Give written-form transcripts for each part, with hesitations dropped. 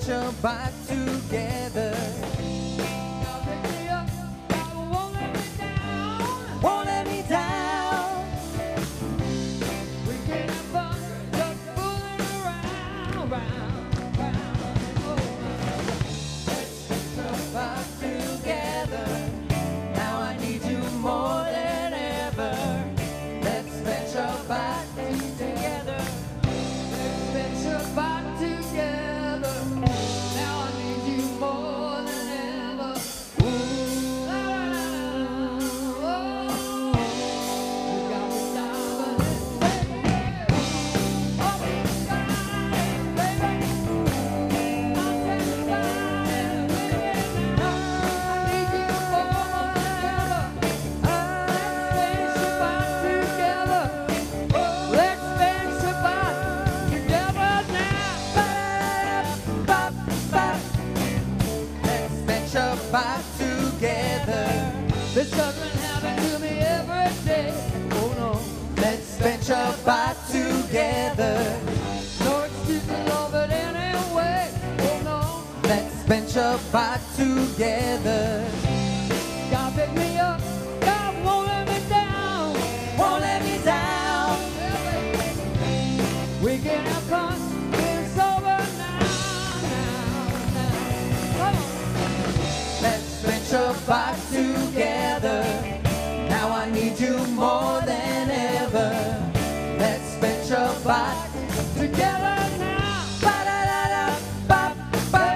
Shabbat together. God pick me up, God won't let me down. Won't let me down. We can have fun, just fooling around, round, round. Oh, Shabbat together. Now I need you more than ever. Let's spend Shabbat together. let's spend Shabbat together. Now I need you more than ever. Ooh. Oh, you got me diving in, baby. Oh, you got it, baby. I'm satisfied, baby. Now I need you more than ever. Let's spend Shabbat together. Let's spend Shabbat together now. Let's spend Shabbat together. This doesn't happen to me every day. Oh no, Let's spend Shabbat together. no excuses, love it anyway. Oh no, Let's spend Shabbat together. God pick me up, God won't let me down. Won't let me down. We can have fun, it's over now, now. Come on. Let's spend Shabbat together. Now I need you more than ever. Let's spend Shabbat Together now. Ba-da-da-da-ba-ba.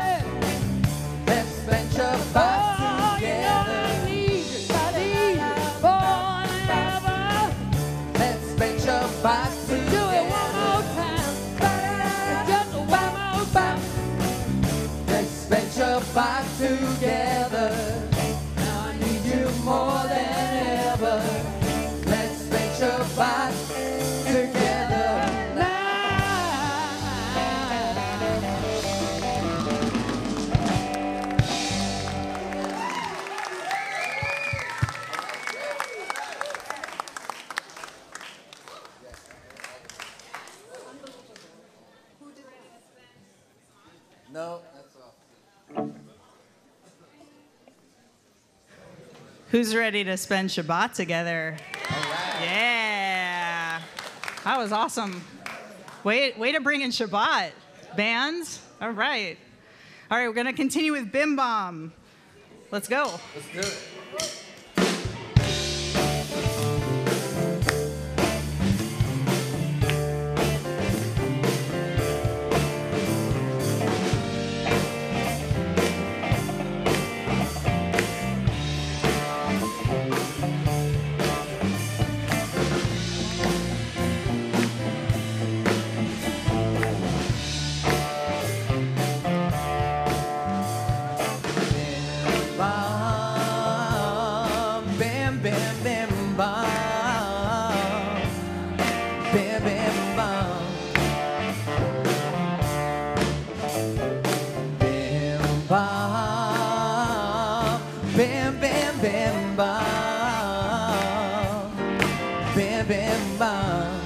Let's spend Shabbat Oh, you know together. I need you more than ever. Let's spend Shabbat Do it one more together. time. Just one more time. Let's spend Shabbat together. Now I need you more than ever. Let's spend Shabbat together. No, that's all. Who's ready to spend Shabbat together? All right. Yeah. That was awesome. Way to bring in Shabbat. Bands. All right. All right, we're going to continue with Bim Bom. Let's go. Let's do it. Bam, bam, bam, bam. Bam, bam, bam. Bam, bam. Bam, bam, bam, bam. Bam, bam, bam.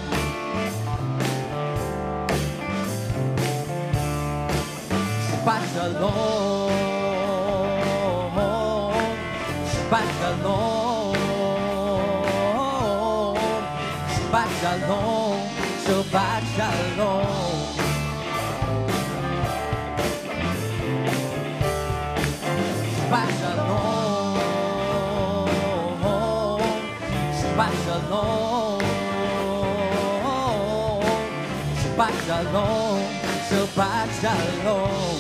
Shabbat Shalom. Shabbat Shalom. Shabbat Shalom. Shabbat Shalom. Shabbat Shalom. Shabbat Shalom. Shabbat Shalom. Shabbat Shalom.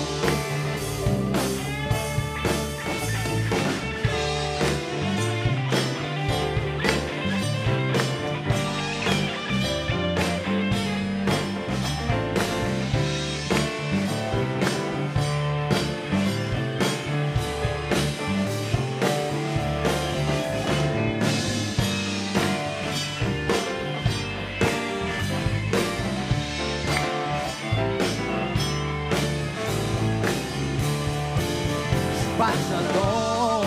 Shabbat Shalom.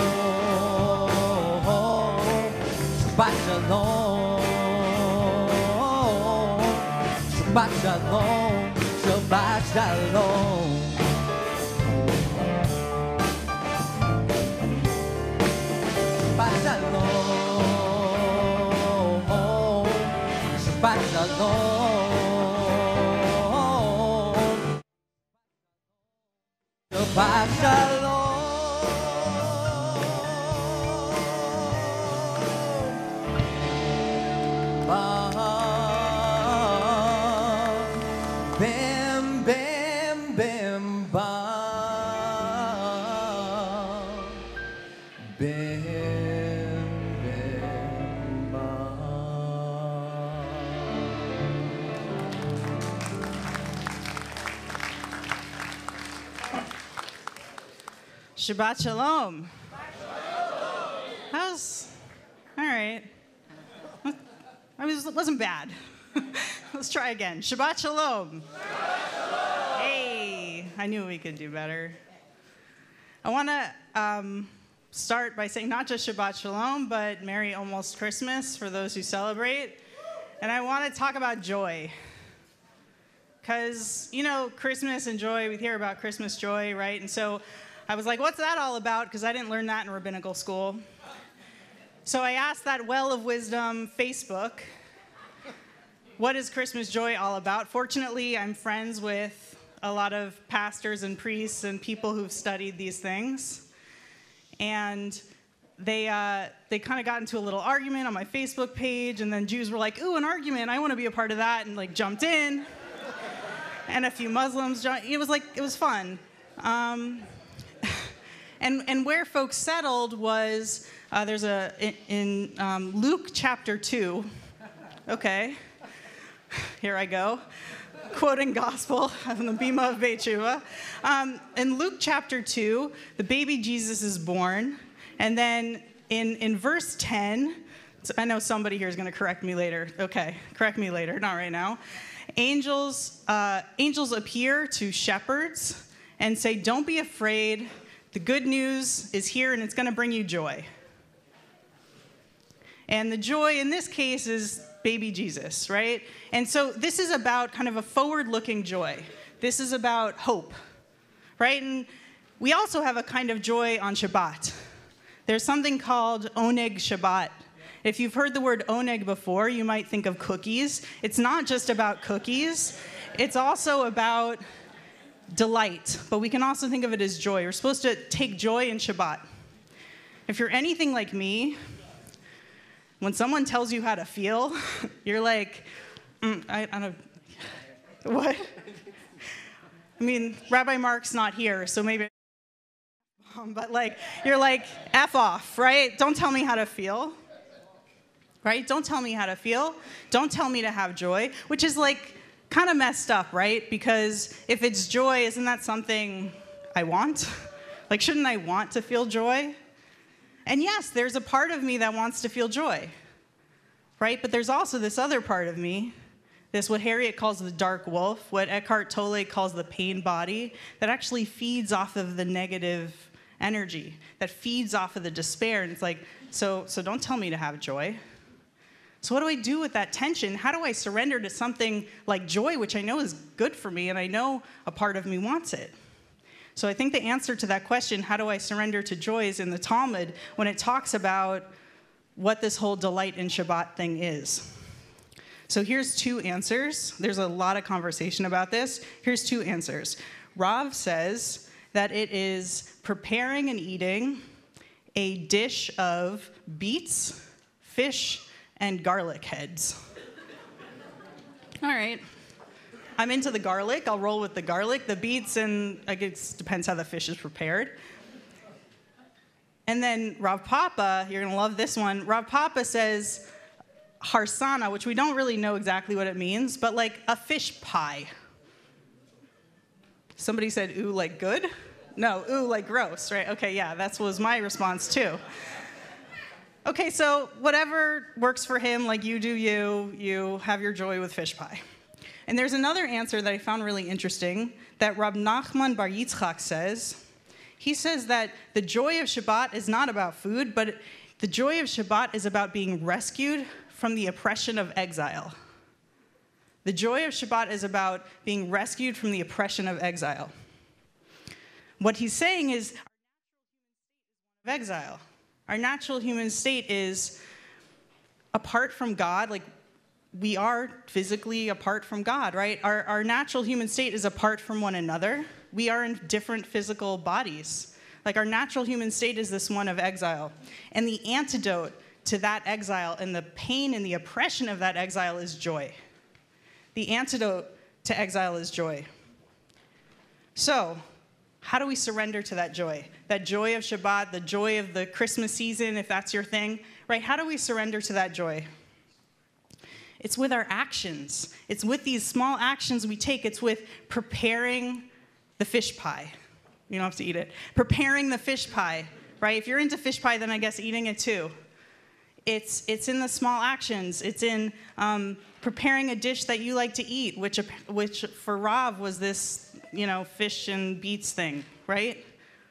Shabbat Shalom. Shabbat Shalom. Shabbat Shalom. Shabbat Shalom. Bam, bam, bam, bam. Bam, bam, bam. Shabbat Shalom. How's, all right. It wasn't bad. Let's try again. Shabbat Shalom. Hey, I knew we could do better. I want to start by saying not just Shabbat Shalom, but Merry Almost Christmas for those who celebrate. And I want to talk about joy. Because, you know, Christmas and joy, we hear about Christmas joy, right? And so I was like, what's that all about? Because I didn't learn that in rabbinical school. So I asked that well of wisdom Facebook, what is Christmas joy all about? Fortunately, I'm friends with a lot of pastors and priests and people who've studied these things. And they kind of got into a little argument on my Facebook page, and then Jews were like, ooh, an argument, I want to be a part of that, and like jumped in. And a few Muslims joined. It was fun. And where folks settled was, there's in Luke chapter 2, okay, here I go, quoting gospel on the Bima of Beit Shuvah. In Luke chapter 2, the baby Jesus is born, and then in verse 10, I know somebody here is going to correct me later. Okay, correct me later, not right now. Angels appear to shepherds and say, don't be afraid. The good news is here, and it's going to bring you joy. And the joy in this case is baby Jesus, right? And so this is about kind of a forward-looking joy. This is about hope, right? And we also have a kind of joy on Shabbat. There's something called Oneg Shabbat. If you've heard the word oneg before, you might think of cookies. It's not just about cookies. It's also about delight, but we can also think of it as joy. We're supposed to take joy in Shabbat. If you're anything like me, when someone tells you how to feel, you're like, I don't, what? I mean, Rabbi Mark's not here, so maybe, but like, you're like, F off, right? Don't tell me how to feel, right? Don't tell me how to feel. Don't tell me to have joy, which is like kind of messed up, right? Because if it's joy, isn't that something I want? Like, shouldn't I want to feel joy? And yes, there's a part of me that wants to feel joy, right? But there's also this other part of me, this what Harriet calls the dark wolf, what Eckhart Tolle calls the pain body, that actually feeds off of the negative energy, that feeds off of the despair. And it's like, so don't tell me to have joy. So what do I do with that tension? How do I surrender to something like joy, which I know is good for me, and I know a part of me wants it? So I think the answer to that question, how do I surrender to joy, is in the Talmud when it talks about what this whole delight in Shabbat thing is. So here's two answers. There's a lot of conversation about this. Here's two answers. Rav says that it is preparing and eating a dish of beets, fish, and garlic heads. All right. I'm into the garlic. I'll roll with the garlic. The beets, and I guess depends how the fish is prepared. And then Rav Papa, you're going to love this one. Rav Papa says harsana, which we don't really know exactly what it means, but like a fish pie. Somebody said, ooh, like good? No, ooh, like gross, right? Okay, yeah, that was my response too. Okay, so whatever works for him, like you do you have your joy with fish pie. And there's another answer that I found really interesting that Rab Nachman Bar Yitzchak says. He says that the joy of Shabbat is not about food, but the joy of Shabbat is about being rescued from the oppression of exile. The joy of Shabbat is about being rescued from the oppression of exile. What he's saying is our exile. Our natural human state is apart from God, like we are physically apart from God, right? Our natural human state is apart from one another. We are in different physical bodies. Like our natural human state is this one of exile. And the antidote to that exile and the pain and the oppression of that exile is joy. The antidote to exile is joy. So, how do we surrender to that joy? That joy of Shabbat, the joy of the Christmas season, if that's your thing, right? How do we surrender to that joy? It's with our actions. It's with these small actions we take. It's with preparing the fish pie. You don't have to eat it. Preparing the fish pie, right? If you're into fish pie, then I guess eating it too. It's in the small actions. It's in preparing a dish that you like to eat, which for Rav was this, fish and beets thing, right?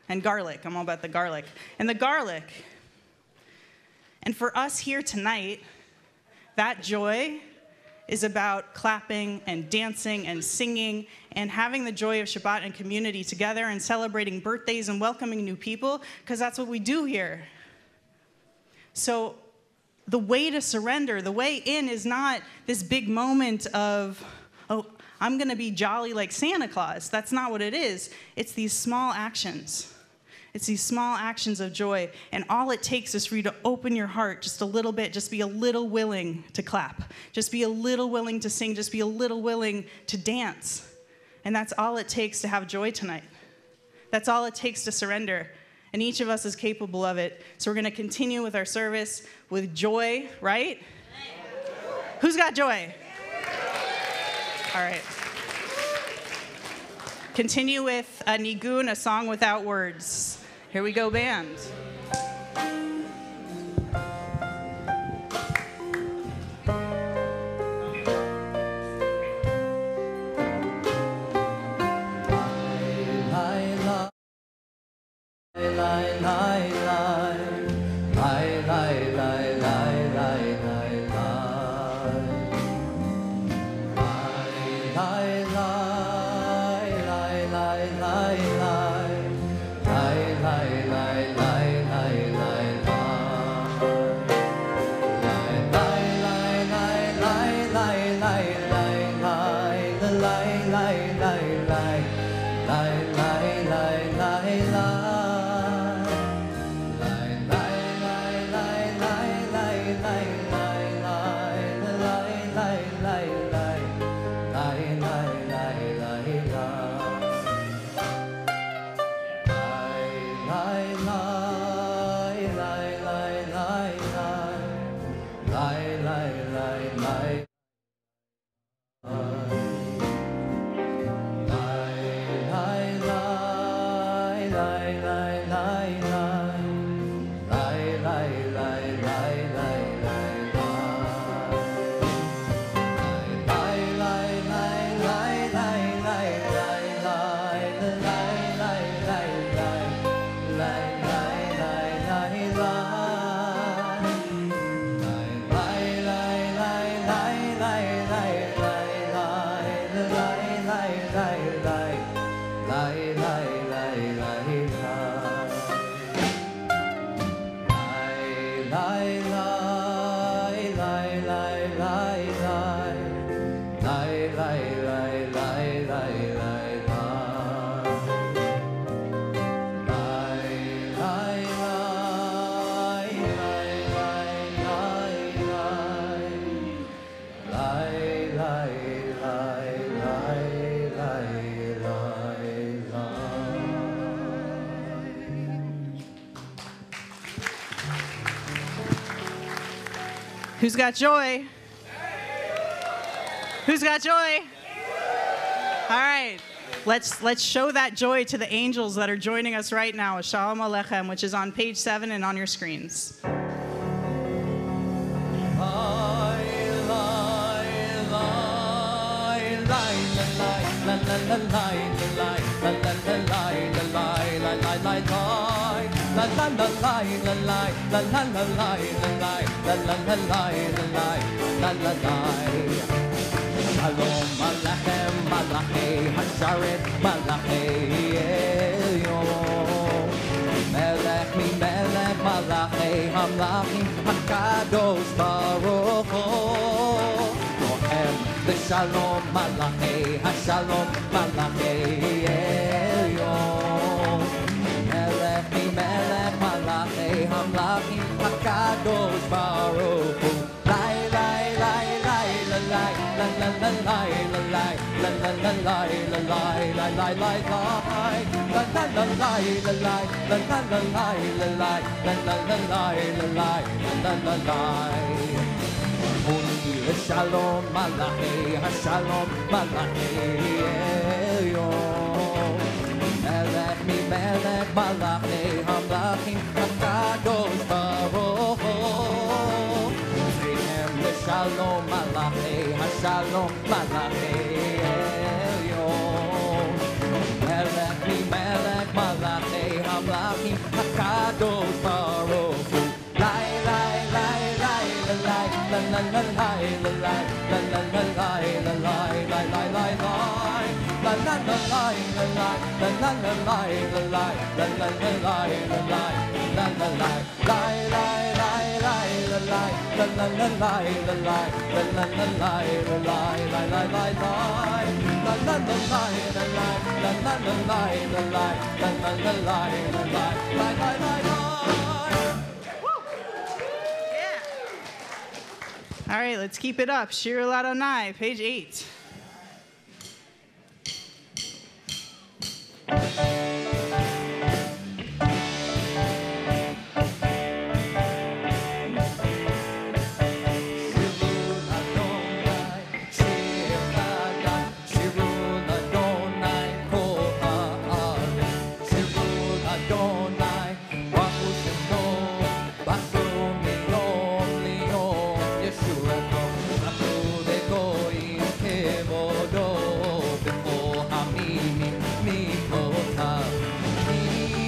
And garlic. I'm all about the garlic. And the garlic. And for us here tonight, that joy is about clapping and dancing and singing and having the joy of Shabbat and community together and celebrating birthdays and welcoming new people, because that's what we do here. So the way to surrender, the way in is not this big moment of, oh, I'm going to be jolly like Santa Claus. That's not what it is. It's these small actions. It's these small actions of joy. And all it takes is for you to open your heart just a little bit. Just be a little willing to clap. Just be a little willing to sing. Just be a little willing to dance. And that's all it takes to have joy tonight. That's all it takes to surrender. And each of us is capable of it. So we're going to continue with our service with joy, right? Who's got joy? All right. Continue with a nigun, a song without words. Here we go, band. Who's got joy? Who's got joy? All right. Let's show that joy to the angels that are joining us right now with Shalom Aleichem, which is on page 7 and on your screens. Shalom Aleichem, Malachei Hasharet, Malachei Elyon. Melech mi Melech, Malachei Hamlachim, Hakadosh Baruch Hu. Shalom, Malachi, Shalom, Malachi, Elyon. Melech mi Melech, Malachi, Hamlachim, Hakadosh Baruch Hu. Lai, lai, lai, lai, la, lai, la, la, la, lai, la, lai, la, la, la, lai, la, lai, la, lai, lai, lai, la, la, la, lai, la, lai, la, la, la, lai, la, lai, la, la, la, lai, la, lai, la, la, lai. Shalom, Malachi, Shalom, Malachi, Elyon. Melech mi Melech, Malachi, Hamlachim, Hakadosh Baruch Hu. Shalom, Malachi, Shalom, Malachi, Elyon. Melech mi Melech, Malachi, Hamlachim, Hakadosh Baruch Hu. Lai, lai, lai, lai, lai, la, la, la, lai, la, lai, la, la, la, lai, la, lai, lai, lai, lai, lai, la, la, la, lai, la, lai, la, la, la, lai, la, lai, la, la, la, lai, la, lai, la, la, lai, lai, lai, lai, lai, la, lai, la, la, la, lai, la, lai, la, la, la, lai, la, lai, lai, lai, lai, lai, la, la, la, lai, la, lai, la, la, la, lai, la, lai, la, la, la, lai, la, lai, lai, lai, lai, lai. All right, let's keep it up. Shir Ladonai, page 8.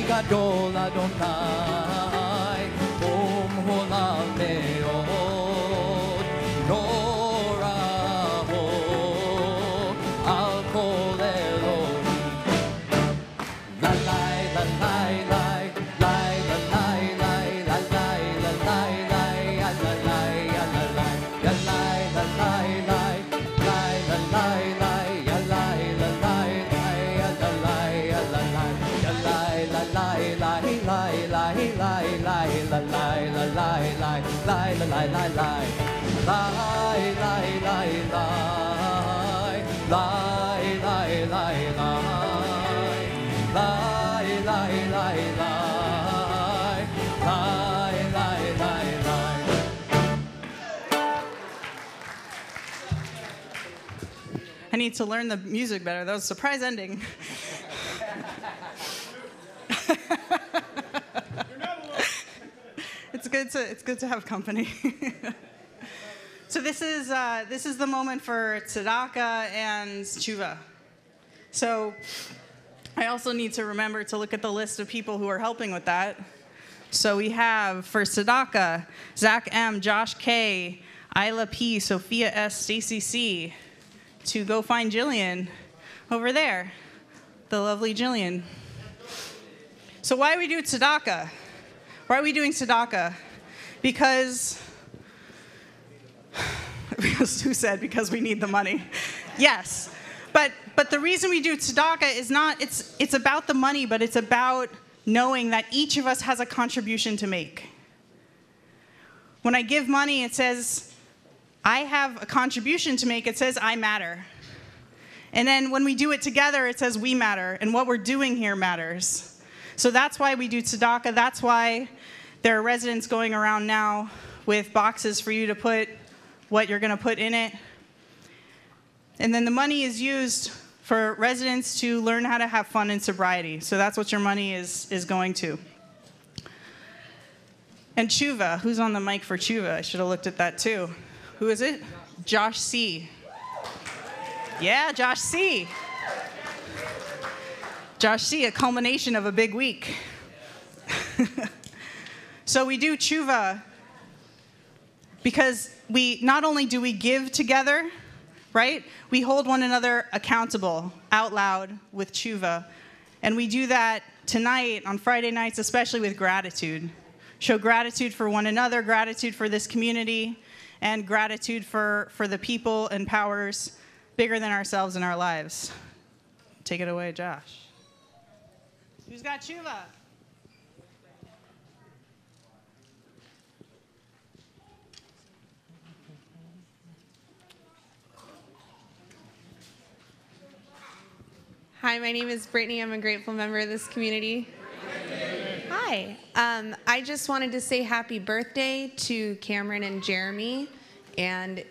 Gadol Adonai, Holam Meod, Norahot, Al Kol Elohim. La lai, la lai, lai, lai, la lai, lai, la lai, la lai, lai, la lai, la lai, la lai, la lai, lai, lai, la lai, lai, la lai, la lai, lai, la lai, la lai, la lai, la lai, lai, lai, lai, lai, lai, la lai, la lai, lai, lai, la lai, lai, lai, lai, lai, lai, lai, lai, lai, lai, lai, lai, lai, lai. I need to learn the music better. That was a surprise ending. It's good to have company. So this is the moment for tzedakah and tshuva. So I also need to remember to look at the list of people who are helping with that. So we have for Sadaqa, Zach M, Josh K, Isla P, Sophia S, Stacy C. To go find Jillian over there, the lovely Jillian. So why do we do tzedakah? Why are we doing tzedakah? Because who said because we need the money? Yes. But the reason we do tzedakah is not, it's about the money, but it's about knowing that each of us has a contribution to make. When I give money, it says, I have a contribution to make. It says, I matter. And then when we do it together, it says, we matter. And what we're doing here matters. So that's why we do tzedakah. That's why there are residents going around now with boxes for you to put what you're going to put in it. And then the money is used for residents to learn how to have fun in sobriety. So that's what your money is going to. And tshuva, who's on the mic for tshuva? I should have looked at that too. Who is it? Josh C. Yeah, Josh C. Josh C, a culmination of a big week. So we do tshuva because not only do we give together, right? We hold one another accountable out loud with tshuva. And we do that tonight, on Friday nights, especially with gratitude. Show gratitude for one another, gratitude for this community, and gratitude for the people and powers bigger than ourselves in our lives. Take it away, Josh. Who's got tshuva? Hi, my name is Brittany. I'm a grateful member of this community. Hi. I just wanted to say happy birthday to Cameron and Jeremy and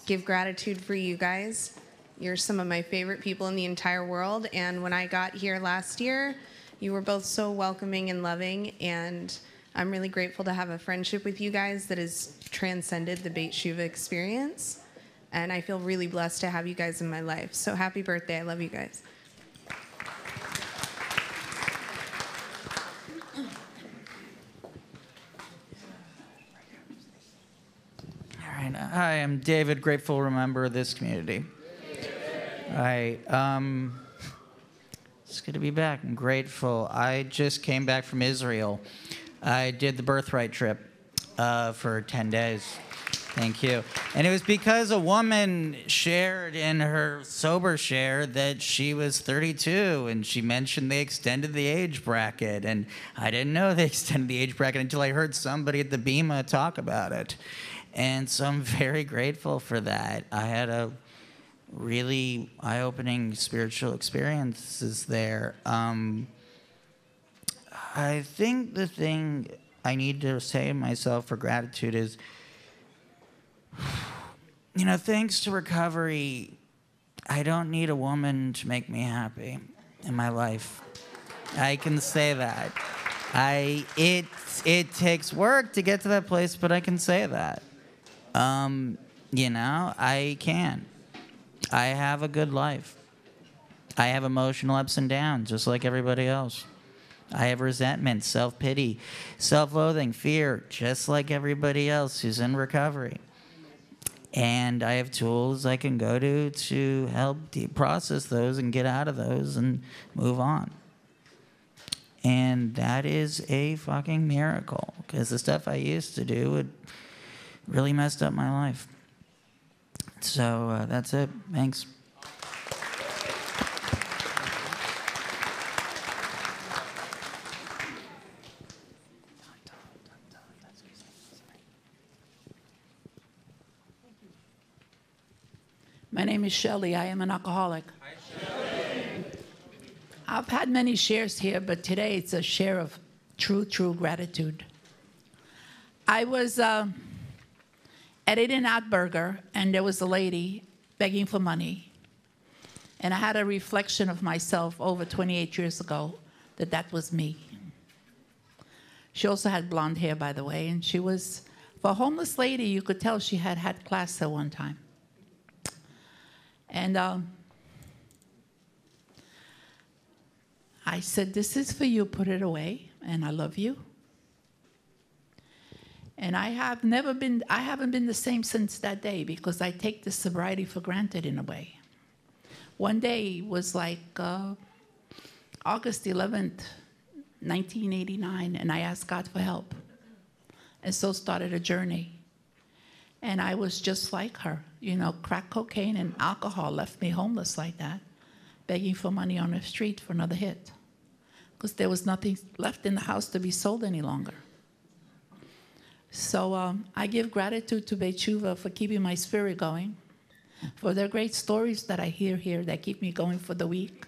give gratitude for you guys. You're some of my favorite people in the entire world. And when I got here last year, you were both so welcoming and loving. And I'm really grateful to have a friendship with you guys that has transcended the Beit Shuva experience. And I feel really blessed to have you guys in my life. So happy birthday. I love you guys. Hi, I'm David, grateful member of this community. It's good to be back. I'm grateful. I just came back from Israel. I did the birthright trip for 10 days. Thank you. And it was because a woman shared in her sober share that she was 32, and she mentioned they extended the age bracket. And I didn't know they extended the age bracket until I heard somebody at the Bima talk about it. And so I'm very grateful for that. I had a really eye-opening spiritual experiences there. I think the thing I need to say to myself for gratitude is, thanks to recovery, I don't need a woman to make me happy in my life. I can say that. It takes work to get to that place, but I can say that. I can. I have a good life. I have emotional ups and downs, just like everybody else. I have resentment, self-pity, self-loathing, fear, just like everybody else who's in recovery. And I have tools I can go to help process those and get out of those and move on. And that is a fucking miracle, because the stuff I used to do would really messed up my life. So that's it. Thanks. My name is Shelly. I am an alcoholic. Hi, Shelly. I've had many shares here, but today it's a share of true gratitude. I was at In-N-Out Burger, and there was a lady begging for money. And I had a reflection of myself over 28 years ago that was me. She also had blonde hair, by the way, and she was, for a homeless lady, you could tell she had had class at one time. And I said, this is for you, put it away, and I love you. And I haven't been the same since that day, because I take this sobriety for granted in a way. One day was like August 11th, 1989, and I asked God for help. And so started a journey. And I was just like her. Crack cocaine and alcohol left me homeless like that, begging for money on the street for another hit, because there was nothing left in the house to be sold any longer. So I give gratitude to Beit Shuva for keeping my spirit going, for their great stories that I hear here that keep me going for the week.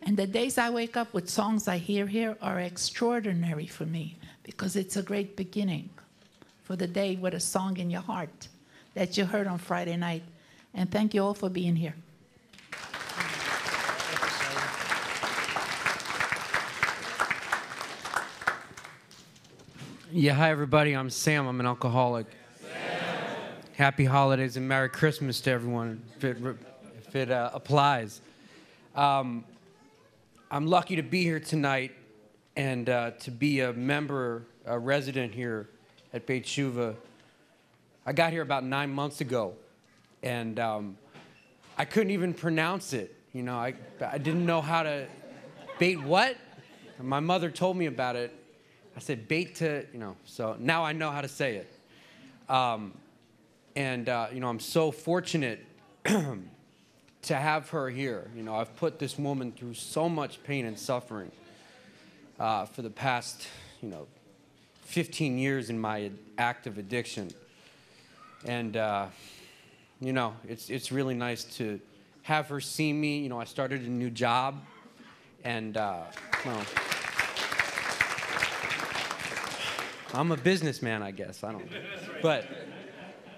And the days I wake up with songs I hear here are extraordinary for me, because it's a great beginning for the day with a song in your heart that you heard on Friday night. And thank you all for being here. Yeah, hi everybody, I'm Sam, I'm an alcoholic. Sam. Happy holidays and Merry Christmas to everyone, if it applies. I'm lucky to be here tonight and to be a member, a resident here at Beit Shuva. I got here about 9 months ago, and I couldn't even pronounce it. I didn't know how to, Beit what? And my mother told me about it. I said bait to, so now I know how to say it. I'm so fortunate to have her here. You know, I've put this woman through so much pain and suffering for the past, 15 years in my active addiction. And, it's really nice to have her see me. You know, I started a new job, and, I'm a businessman, I guess. I don't know. But,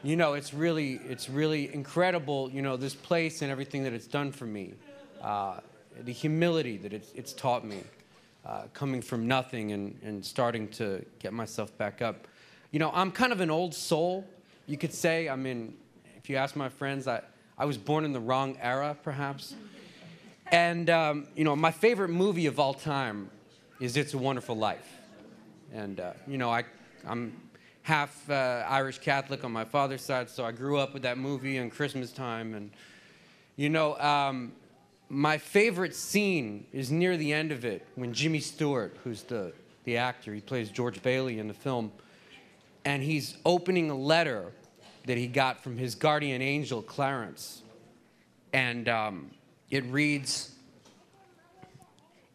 it's really incredible, this place and everything that it's done for me. The humility that it's taught me, coming from nothing and starting to get myself back up. I'm kind of an old soul, you could say. I mean, if you ask my friends, I was born in the wrong era, perhaps. And, my favorite movie of all time is It's a Wonderful Life. And, I'm half Irish Catholic on my father's side, so I grew up with that movie on Christmas time. And, my favorite scene is near the end of it, when Jimmy Stewart, who's the actor, he plays George Bailey in the film, and he's opening a letter that he got from his guardian angel, Clarence. And it reads,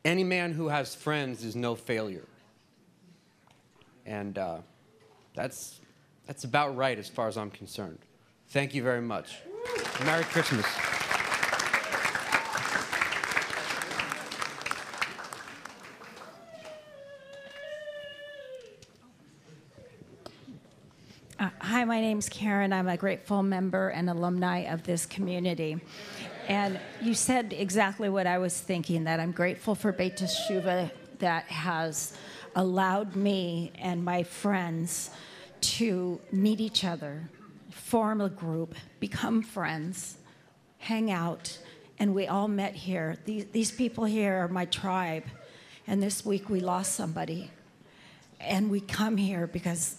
"Any man who has friends is no failure." And that's about right as far as I'm concerned. Thank you very much. Merry Christmas. Hi, my name's Karen. I'm a grateful member and alumni of this community. And you said exactly what I was thinking, that I'm grateful for Beit Teshuvah that has allowed me and my friends to meet each other, form a group, become friends, hang out, and we all met here. These people here are my tribe, and this week we lost somebody. And we come here because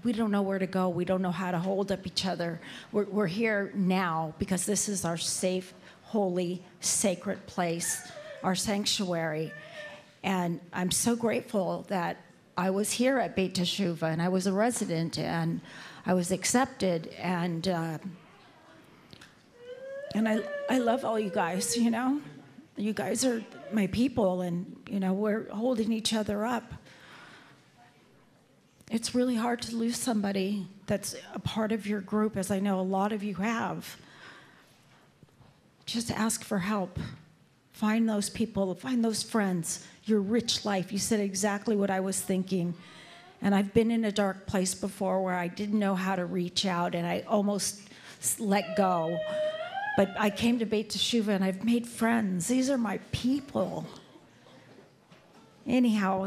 we don't know where to go. We don't know how to hold up each other. We're here now because this is our safe, holy, sacred place, our sanctuary. And I'm so grateful that I was here at Beit Teshuvah, and I was a resident, and I was accepted, and I love all you guys, You guys are my people, and, we're holding each other up. It's really hard to lose somebody that's a part of your group, as I know a lot of you have. Just ask for help. Find those people, find those friends, your rich life. You said exactly what I was thinking. And I've been in a dark place before where I didn't know how to reach out, and I almost let go. But I came to Beit Teshuvah, and I've made friends. These are my people. Anyhow,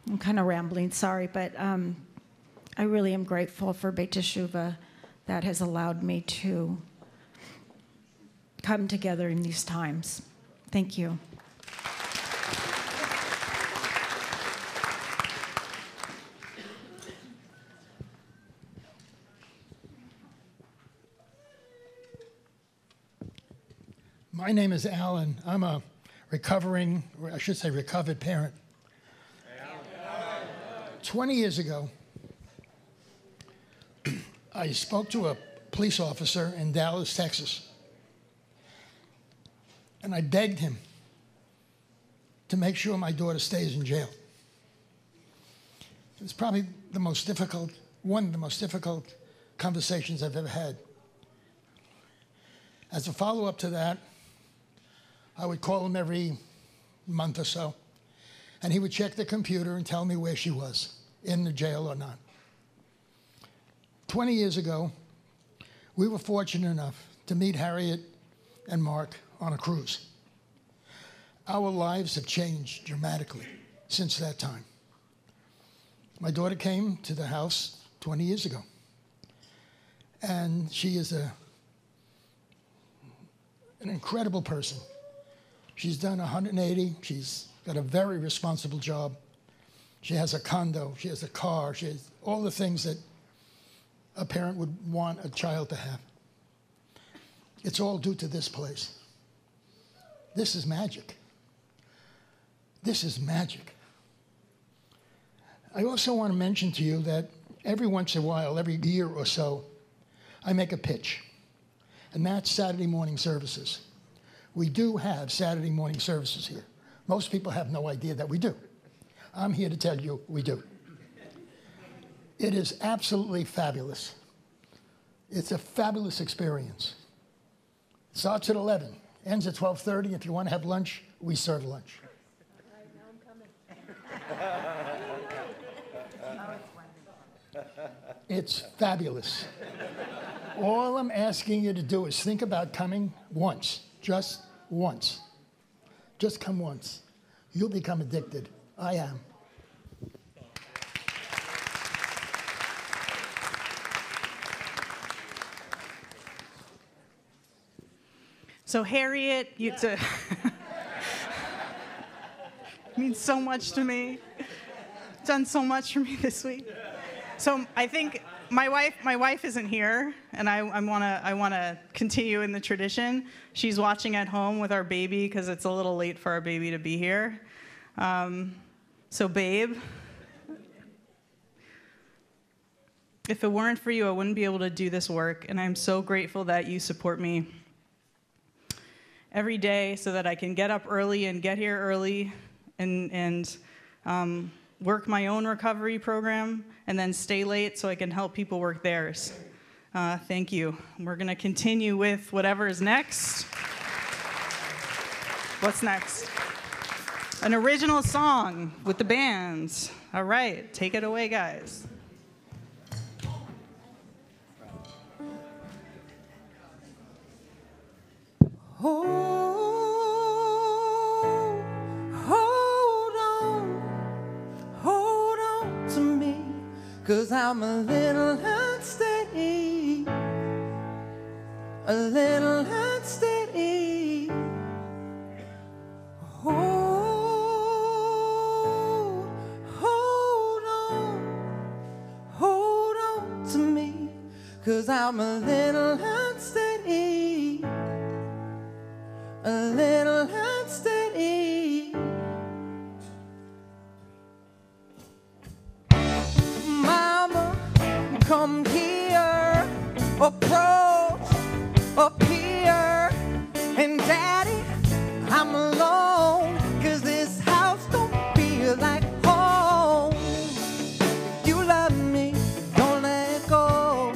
I'm kind of rambling, sorry, but I really am grateful for Beit Teshuvah that has allowed me to come together in these times. Thank you. My name is Alan. I'm a recovered parent. 20 years ago, I spoke to a police officer in Dallas, Texas, and I begged him to make sure my daughter stays in jail. It's probably one of the most difficult conversations I've ever had. As a follow-up to that, I would call him every month or so, and he would check the computer and tell me where she was, in the jail or not. 20 years ago, we were fortunate enough to meet Harriet and Mark on a cruise. Our lives have changed dramatically since that time. My daughter came to the house 20 years ago, and she is an incredible person. She's done 180. She's got a very responsible job. She has a condo. She has a car. She has all the things that a parent would want a child to have. It's all due to this place. This is magic. This is magic. I also want to mention to you that every once in a while, every year or so, I make a pitch. and that's Saturday morning services. We do have Saturday morning services here. Most people have no idea that we do. I'm here to tell you we do. It is absolutely fabulous. It's a fabulous experience. Starts at 11, ends at 12:30. If you want to have lunch, we serve lunch. It's fabulous. All I'm asking you to do is think about coming once, just once. Just come once. You'll become addicted. I am. So Harriet, means so much to me. Done so much for me this week. So I think my wife isn't here, and I wanna continue in the tradition. She's watching at home with our baby because it's a little late for our baby to be here. So babe, if it weren't for you, I wouldn't be able to do this work, and I'm so grateful that you support me every day so that I can get up early and get here early and work my own recovery program and then stay late so I can help people work theirs. Thank you. We're going to continue with whatever is next. What's next? An original song with the bands. All right, take it away, guys. Hold on to me, 'cause I'm a little unsteady, a little unsteady. Hold on to me, 'cause I'm a little unsteady, a little unsteady. Mama, come here, approach up here, and Daddy, I'm alone, 'cause this house don't feel like home. You love me, don't let go.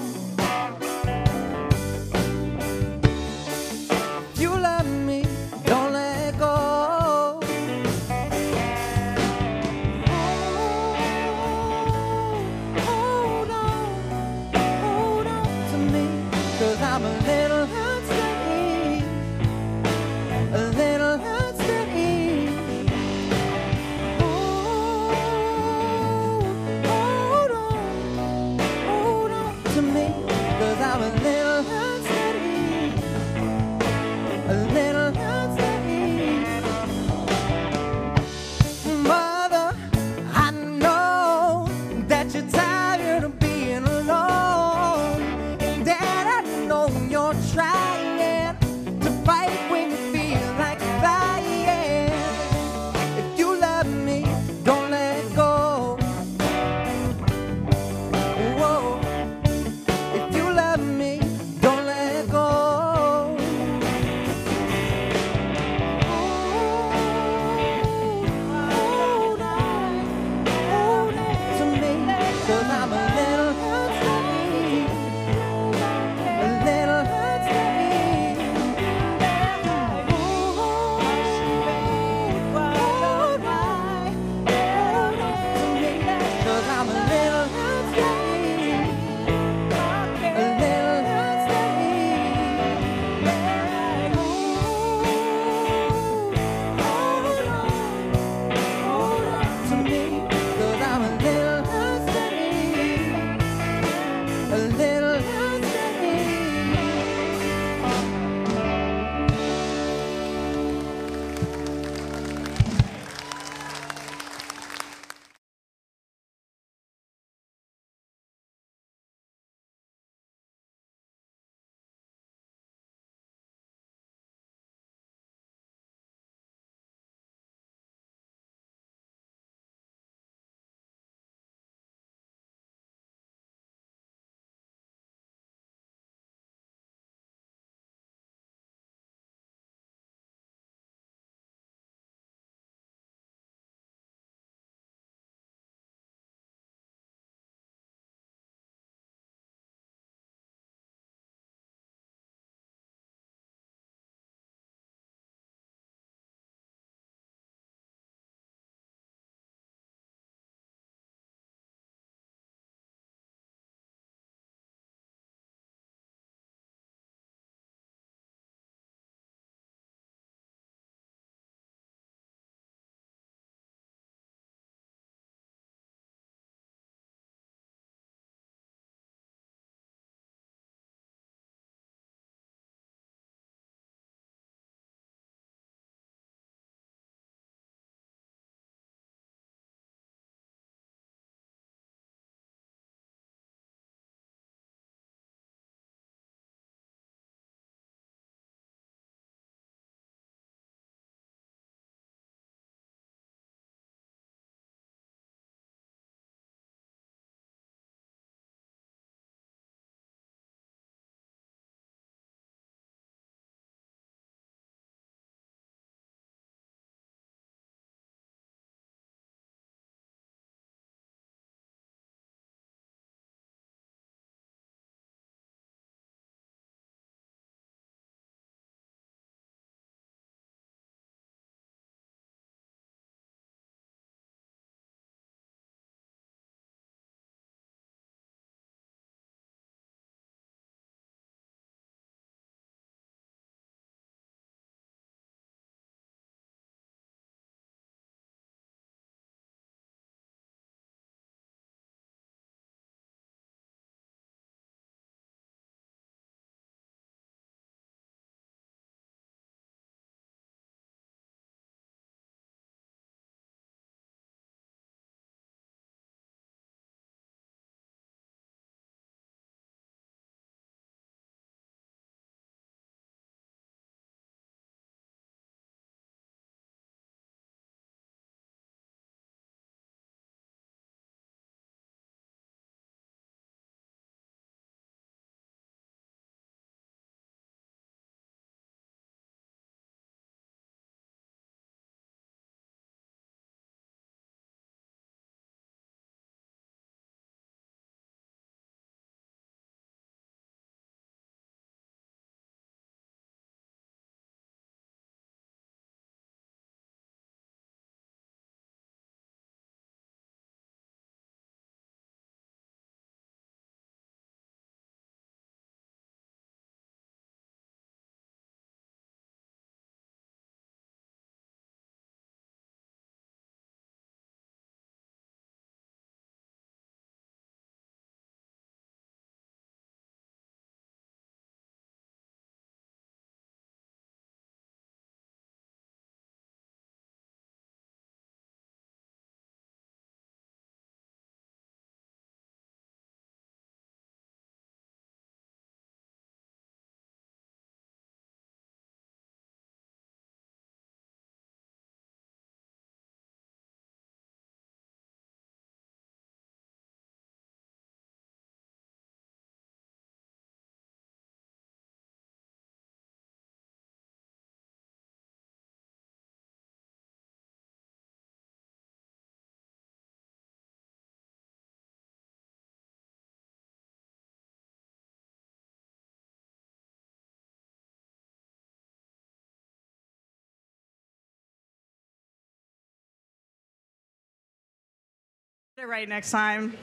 Get it right next time.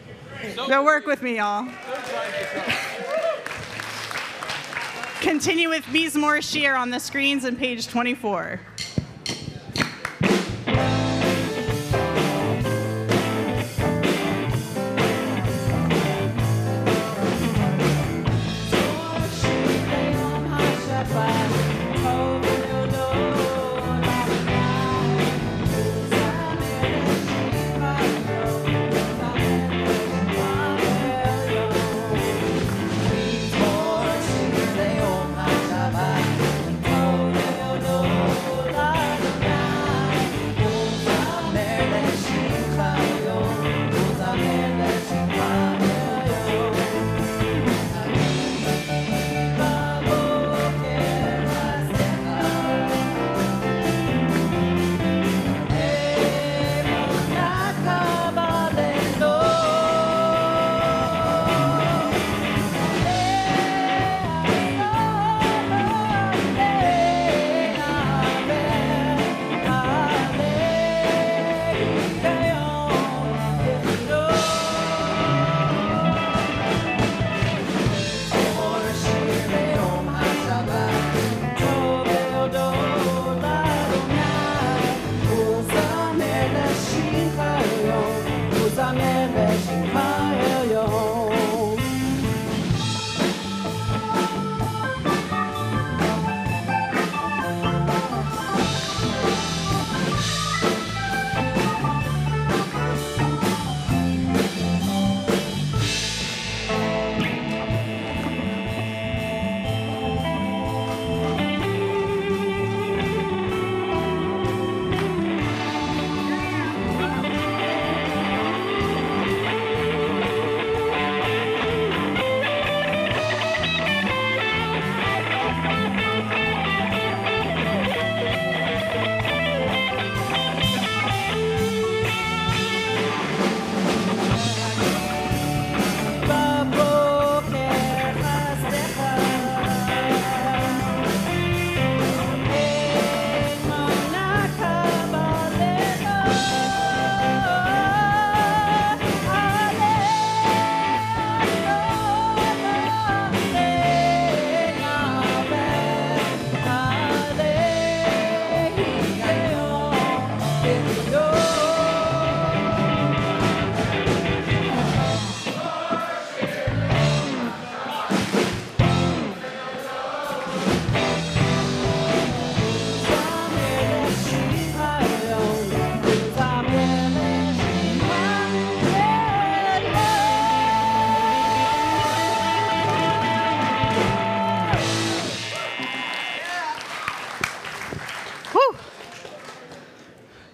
Go work with me, y'all. Continue with Mizmor Shir on the screens on page 24.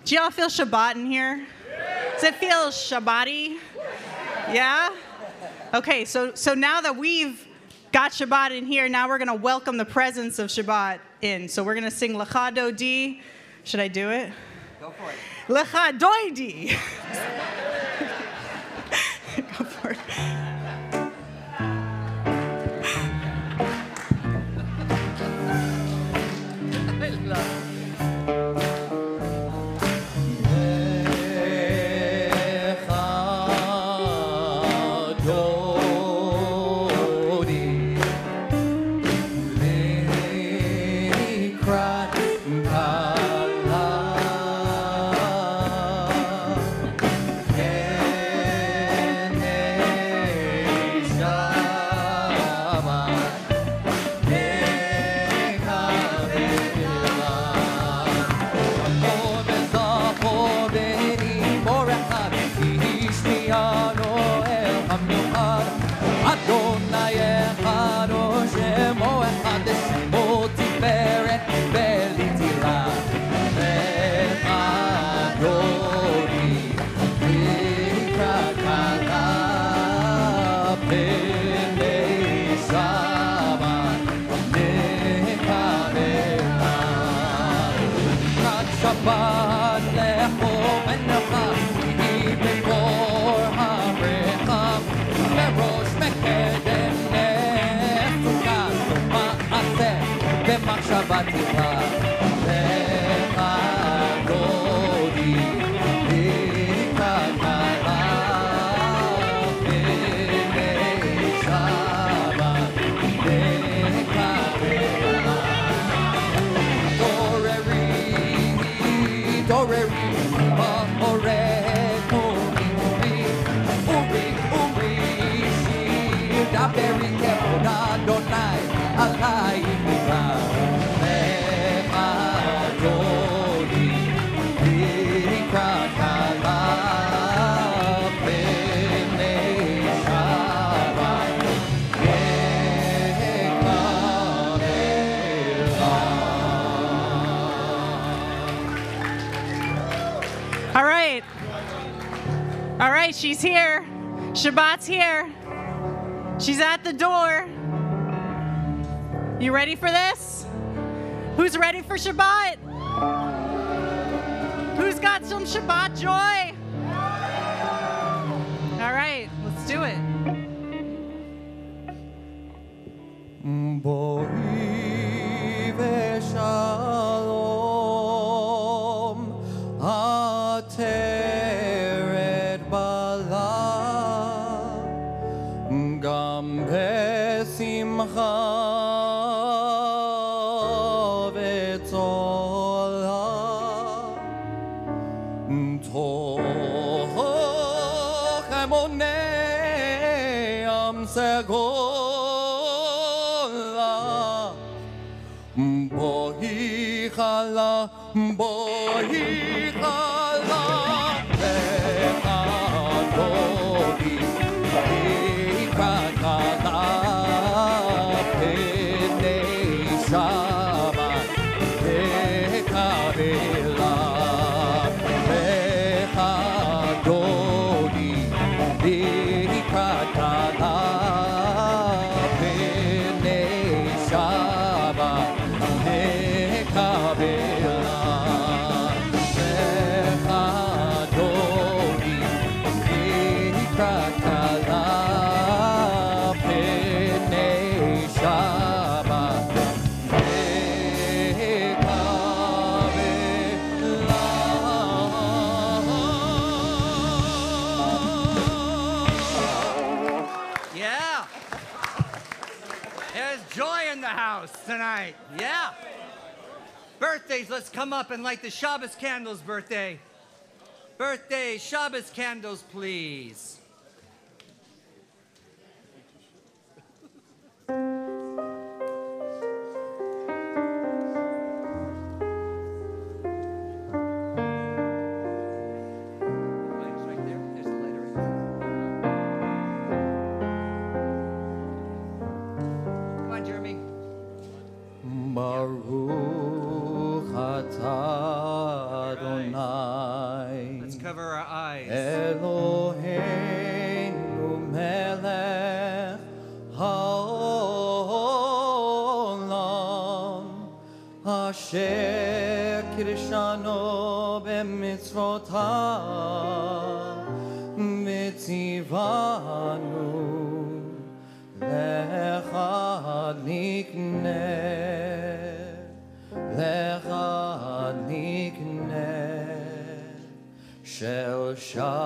Do y'all feel Shabbat in here? Does it feel Shabbat-y? Yeah? Okay, so now that we've got Shabbat in here, now we're going to welcome the presence of Shabbat in. So we're going to sing Lecha Dodi. Should I do it? Go for it. Lecha Doidi. Go for it. Doreri, Oreno, Uri, Shir, Daberi, Kevona, Donai, Alai, Mika, Lema, Dori, Ikrakala, Pene, Shabbat, All right, she's here. Shabbat's here. She's at the door. You ready for this? Who's ready for Shabbat? Who's got some Shabbat joy? All right, let's do it. Boi v'shalom ateret bala gam besimcha v'tzola toch emonei am segola Bohi chala, Echadodi, Ikrakala, Penei Shabbat, Ekavela, Echadodi, Ikrakala, Penei Shabbat, Yeah. There's joy in the house tonight. Yeah. Birthdays, let's come up and light the Shabbos candles. Birthday, Shabbos candles, please. Lighter's right there. There's the lighter right there. Come on, Jeremy. Baruch atah Adonai. Let's cover our eyes. Eloheinu melech haolam asher kirshano b'mitzvotav v'tzivanu lecha nikne shel Shabbat.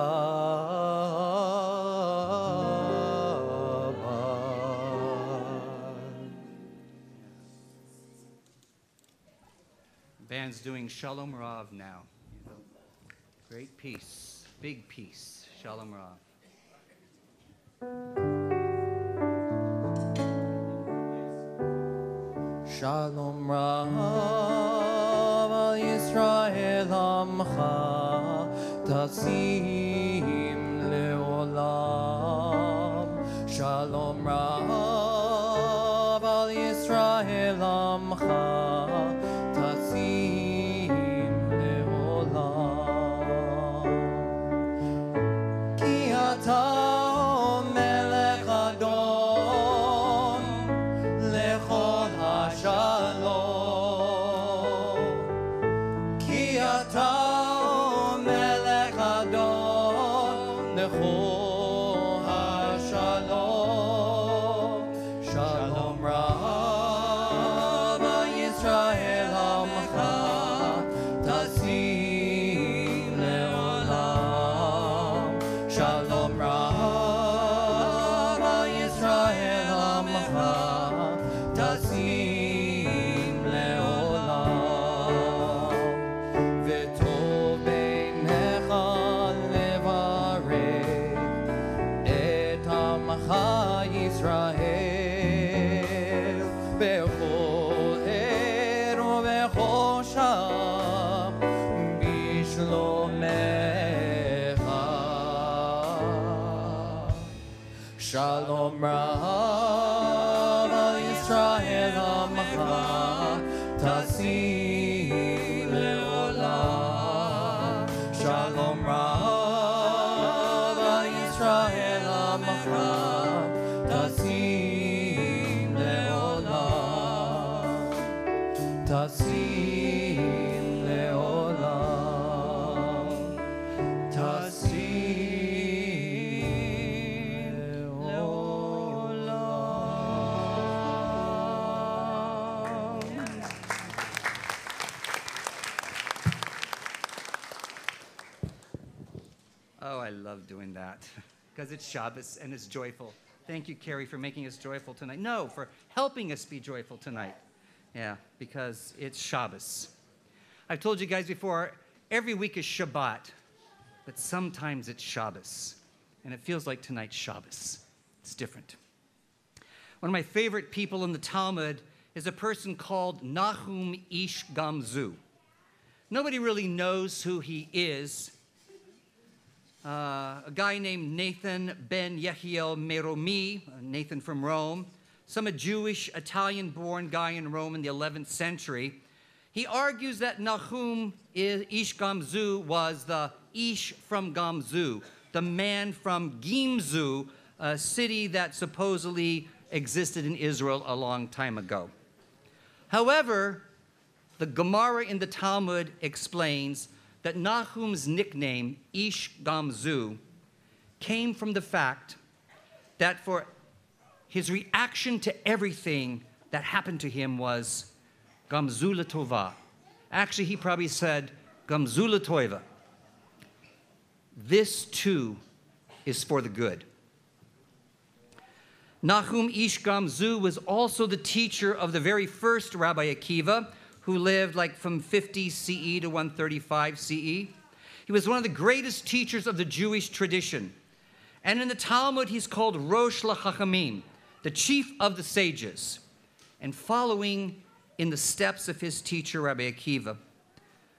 Band's doing Shalom Rav now. Great peace, big peace. Shalom Rav. Shalom Rav al Yisrael amcha tasim leolam. Shalom Rav al Yisrael amcha tasim leolam. Ki ata melech adon lechol hashalom. Ki ata melech adon lechol hashalom. Shalomecha. Shalom Rav Yisrael Amacha Tasim Leolam. Shalom Rav Yisrael Amacha Tasim Leolam. Tasim Leolam. Tasim Leolam. Oh, I love doing that because it's Shabbos and it's joyful. Thank you, Carrie, for making us joyful tonight. No, for helping us be joyful tonight. Yeah, because it's Shabbos. I've told you guys before, every week is Shabbat, but sometimes it's Shabbos. And it feels like tonight's Shabbos. It's different. One of my favorite people in the Talmud is a person called Nachum Ish Gamzu. Nobody really knows who he is. A guy named Nathan ben Yehiel Meromi, Nathan from Rome, some a Jewish, Italian-born guy in Rome in the 11th century. He argues that Nachum Ish Gamzu was the Ish from Gamzu, the man from Gimzu, a city that supposedly existed in Israel a long time ago. However, the Gemara in the Talmud explains that Nachum's nickname, Ish Gamzu, came from the fact that for his reaction to everything that happened to him was Gamzu Latova. Actually, he probably said Gamzu Latoiva. This too is for the good. Nachum Ish Gamzu was also the teacher of the very first Rabbi Akiva, who lived like from 50 CE to 135 CE. He was one of the greatest teachers of the Jewish tradition. And in the Talmud, he's called Rosh LaChachamim, the chief of the sages. And following in the steps of his teacher, Rabbi Akiva,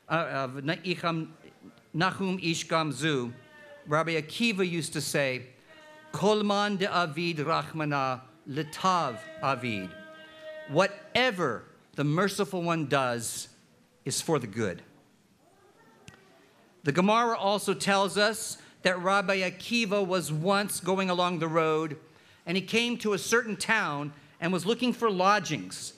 of Nachum Ish Gamzu, Rabbi Akiva used to say, Kol man de avid rachmana letav avid. Whatever the merciful one does is for the good. The Gemara also tells us that Rabbi Akiva was once going along the road and he came to a certain town and was looking for lodgings,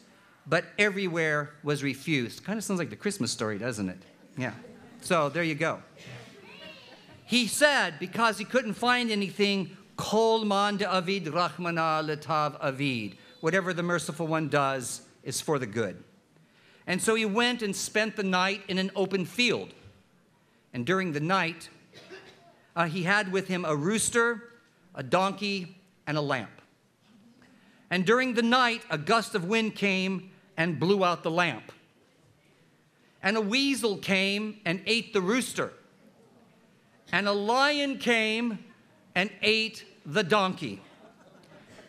but everywhere was refused. Kind of sounds like the Christmas story, doesn't it? Yeah. So there you go. He said, because he couldn't find anything, Kol man de avid rachmana letav avid. Whatever the merciful one does is for the good. And so he went and spent the night in an open field. And during the night, he had with him a rooster, a donkey, and a lamp. And during the night, a gust of wind came and blew out the lamp. And a weasel came and ate the rooster. And a lion came and ate the donkey.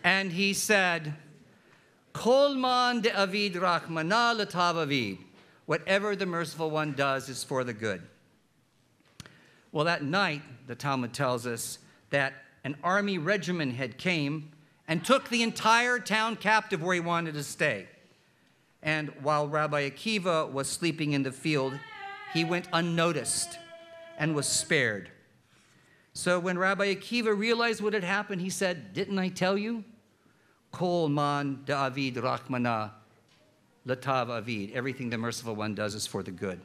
And he said, Kol man de avid rachmana letav avid. Whatever the merciful one does is for the good. Well, that night, the Talmud tells us that an army regiment had came and took the entire town captive where he wanted to stay. And while Rabbi Akiva was sleeping in the field, he went unnoticed and was spared. So when Rabbi Akiva realized what had happened, he said, didn't I tell you? Kol man da'avid rachmana latav avid. Everything the merciful one does is for the good.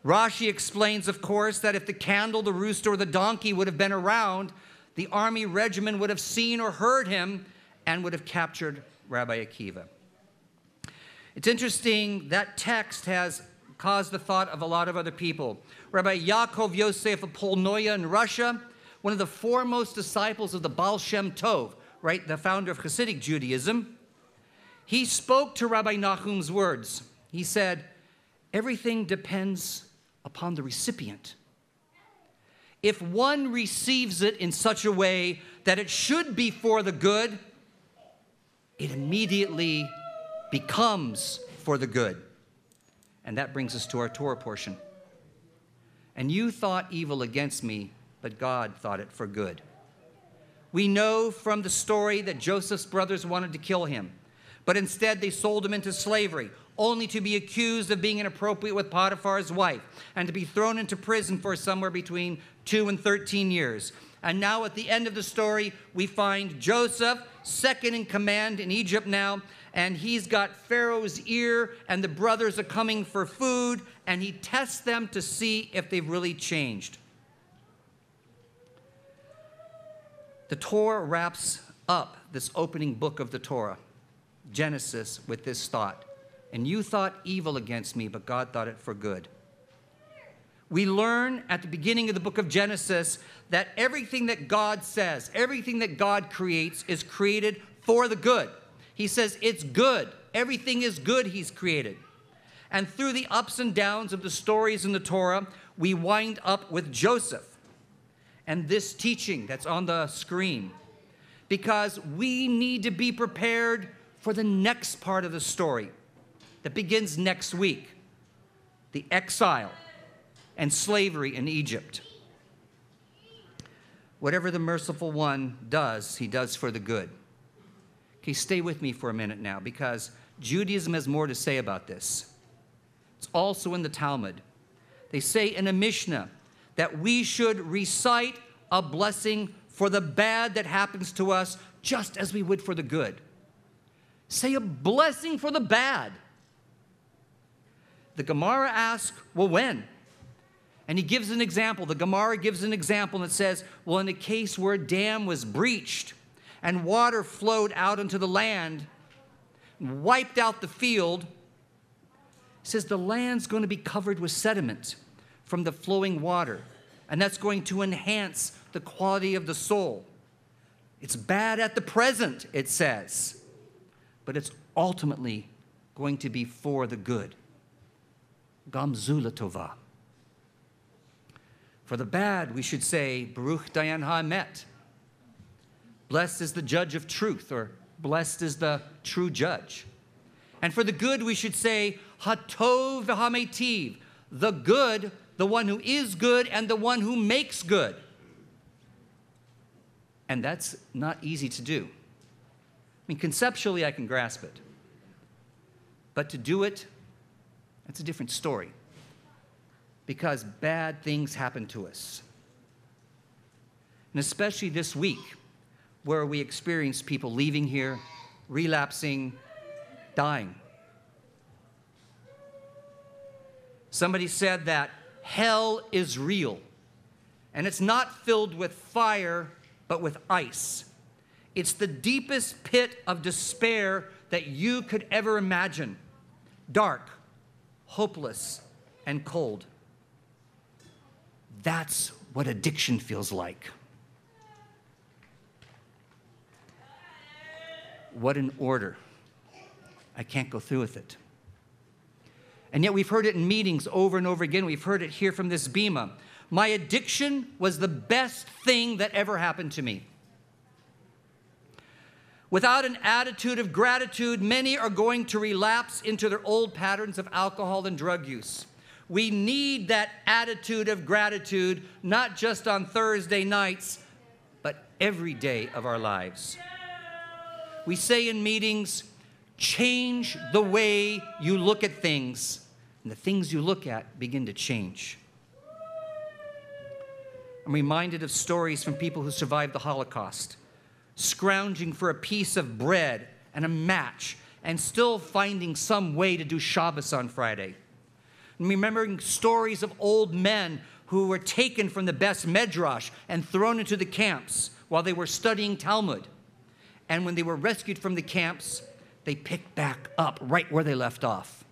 Rashi explains, of course, that if the candle, the rooster, or the donkey would have been around, the army regiment would have seen or heard him and would have captured Rabbi Akiva. It's interesting, that text has caused the thought of a lot of other people. Rabbi Yaakov Yosef of Polnoya in Russia, one of the foremost disciples of the Baal Shem Tov, right, the founder of Hasidic Judaism, he spoke to Rabbi Nachum's words. He said, everything depends upon the recipient. If one receives it in such a way that it should be for the good, it immediately becomes for the good. And that brings us to our Torah portion. and you thought evil against me, but God thought it for good. We know from the story that Joseph's brothers wanted to kill him, but instead they sold him into slavery, only to be accused of being inappropriate with Potiphar's wife and to be thrown into prison for somewhere between 2 and 13 years. And now at the end of the story, we find Joseph, second in command in Egypt now, and he's got Pharaoh's ear, and the brothers are coming for food, and he tests them to see if they've really changed. The Torah wraps up this opening book of the Torah, Genesis, with this thought. And you thought evil against me, but God thought it for good. We learn at the beginning of the book of Genesis that everything that God says, everything that God creates is created for the good. He says it's good. Everything is good he's created. And through the ups and downs of the stories in the Torah, we wind up with Joseph and this teaching that's on the screen, because we need to be prepared for the next part of the story that begins next week, the exile and slavery in Egypt. Whatever the merciful one does, he does for the good. Okay, stay with me for a minute now, because Judaism has more to say about this. It's also in the Talmud. They say in a Mishnah that we should recite a blessing for the bad that happens to us just as we would for the good. Say a blessing for the bad. The Gemara asks, well, when? And he gives an example. The Gemara gives an example, and it says, well, in a case where a dam was breached and water flowed out into the land, wiped out the field, it says the land's going to be covered with sediment from the flowing water, and that's going to enhance the quality of the soul. It's bad at the present, it says, but it's ultimately going to be for the good. Gamsu l'tova. For the bad, we should say, Baruch Dayan ha'emet. Blessed is the judge of truth, or blessed is the true judge. And for the good, we should say, Hatov v'hametiv. The good, the one who is good, and the one who makes good. And that's not easy to do. I mean, conceptually, I can grasp it. But to do it, that's a different story. Because bad things happen to us. And especially this week, where we experience people leaving here, relapsing, dying. Somebody said that hell is real. And it's not filled with fire, but with ice. It's the deepest pit of despair that you could ever imagine. Dark, hopeless, and cold. That's what addiction feels like. What an order. I can't go through with it. And yet we've heard it in meetings over and over again. We've heard it here from this bima. My addiction was the best thing that ever happened to me. Without an attitude of gratitude, many are going to relapse into their old patterns of alcohol and drug use. We need that attitude of gratitude, not just on Thursday nights, but every day of our lives. We say in meetings, change the way you look at things, and the things you look at begin to change. I'm reminded of stories from people who survived the Holocaust, scrounging for a piece of bread and a match, and still finding some way to do Shabbos on Friday. And remembering stories of old men who were taken from the best medrash and thrown into the camps while they were studying Talmud. And when they were rescued from the camps, they picked back up right where they left off.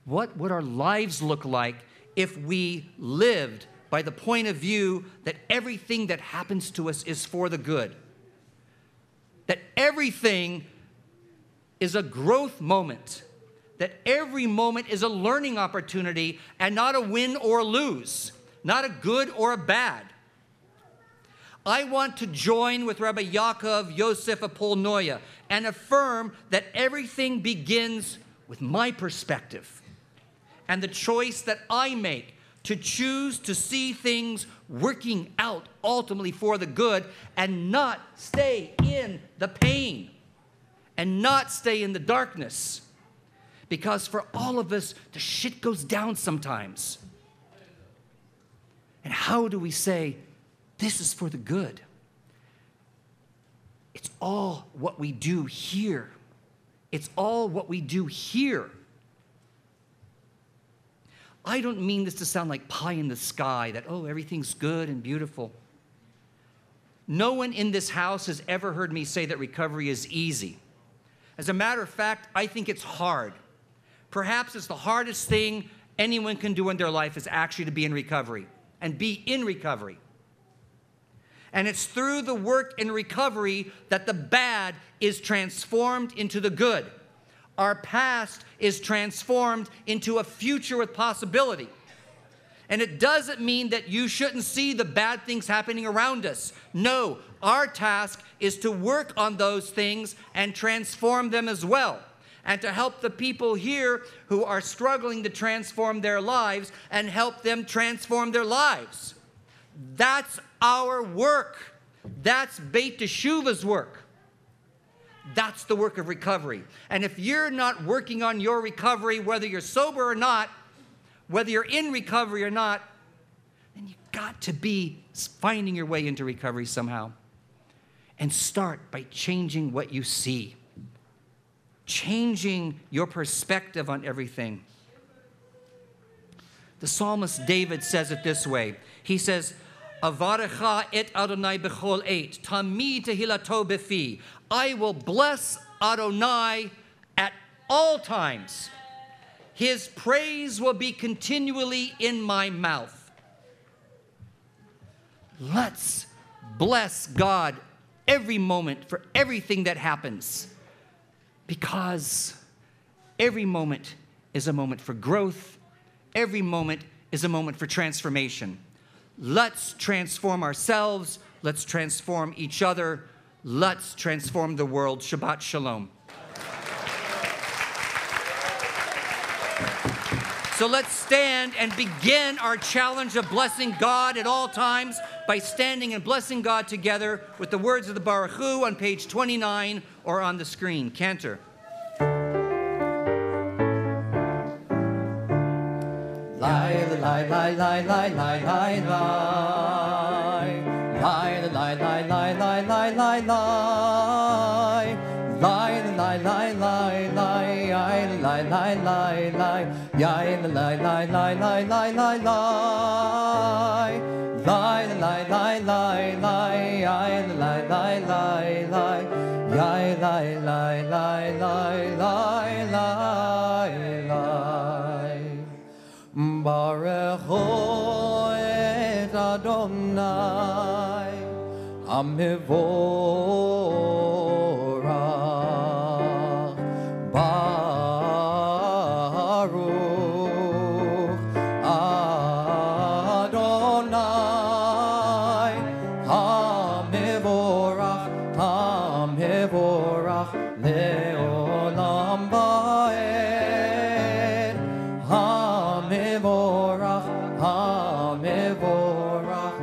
What would our lives look like if we lived by the point of view that everything that happens to us is for the good? That everything is a growth moment. That every moment is a learning opportunity and not a win or a lose. Not a good or a bad. I want to join with Rabbi Yaakov Yosef Apolnoya and affirm that everything begins with my perspective. and the choice that I make to choose to see things working out ultimately for the good and not stay in the pain and not stay in the darkness. Because for all of us, the shit goes down sometimes. And how do we say, this is for the good? It's all what we do here. It's all what we do here. I don't mean this to sound like pie in the sky, that, oh, everything's good and beautiful. No one in this house has ever heard me say that recovery is easy. As a matter of fact, I think it's hard. Perhaps it's the hardest thing anyone can do in their life is actually to be in recovery and be in recovery. And it's through the work in recovery that the bad is transformed into the good. Our past is transformed into a future with possibility. And it doesn't mean that you shouldn't see the bad things happening around us. No, our task is to work on those things and transform them as well. And to help the people here who are struggling to transform their lives and help them transform their lives. That's our work. That's Beit Teshuvah's work. That's the work of recovery. And if you're not working on your recovery, whether you're sober or not, whether you're in recovery or not, then you've got to be finding your way into recovery somehow. And start by changing what you see. Changing your perspective on everything. The psalmist David says it this way. He says, Avarecha et Adonai bechol et, tamid tehilato befi. I will bless Adonai at all times. His praise will be continually in my mouth. Let's bless God every moment for everything that happens. Because every moment is a moment for growth. Every moment is a moment for transformation. Let's transform ourselves. Let's transform each other. Let's transform the world. Shabbat Shalom. So let's stand and begin our challenge of blessing God at all times by standing and blessing God together with the words of the Baruch Hu on page 29 or on the screen. Cantor. Lie, lie, lie, lie, lie, lie, lie, lie. Lie, lie, lie, lie, lie, lie, lie, lie. Lie, lie, lie, lie, lie, lie, lie, lie, lie. Lie, lie, lie, lie, lie, lie, lie, lie. Lie, lie, lie, lie, lie, lie, lie, lie, lie. Lie, lie, lie, lie, lie, lie, lie, lie. Baruch et Adonai Hamivorach Baruch Adonai Hamivorach Hamivorach Leolam Ba'ed Hamivorach Hamivorach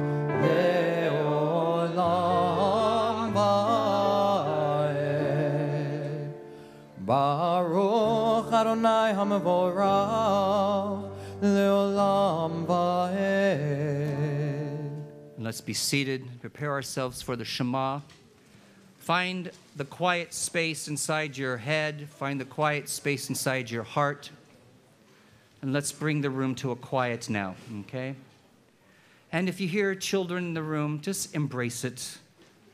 Leolam Ba'ed Baruch Adonai Hamivorach Leolam Ba'ed. Let's be seated, prepare ourselves for the Shema. Find the quiet space inside your head, find the quiet space inside your heart. And let's bring the room to a quiet now, okay? And if you hear children in the room, just embrace it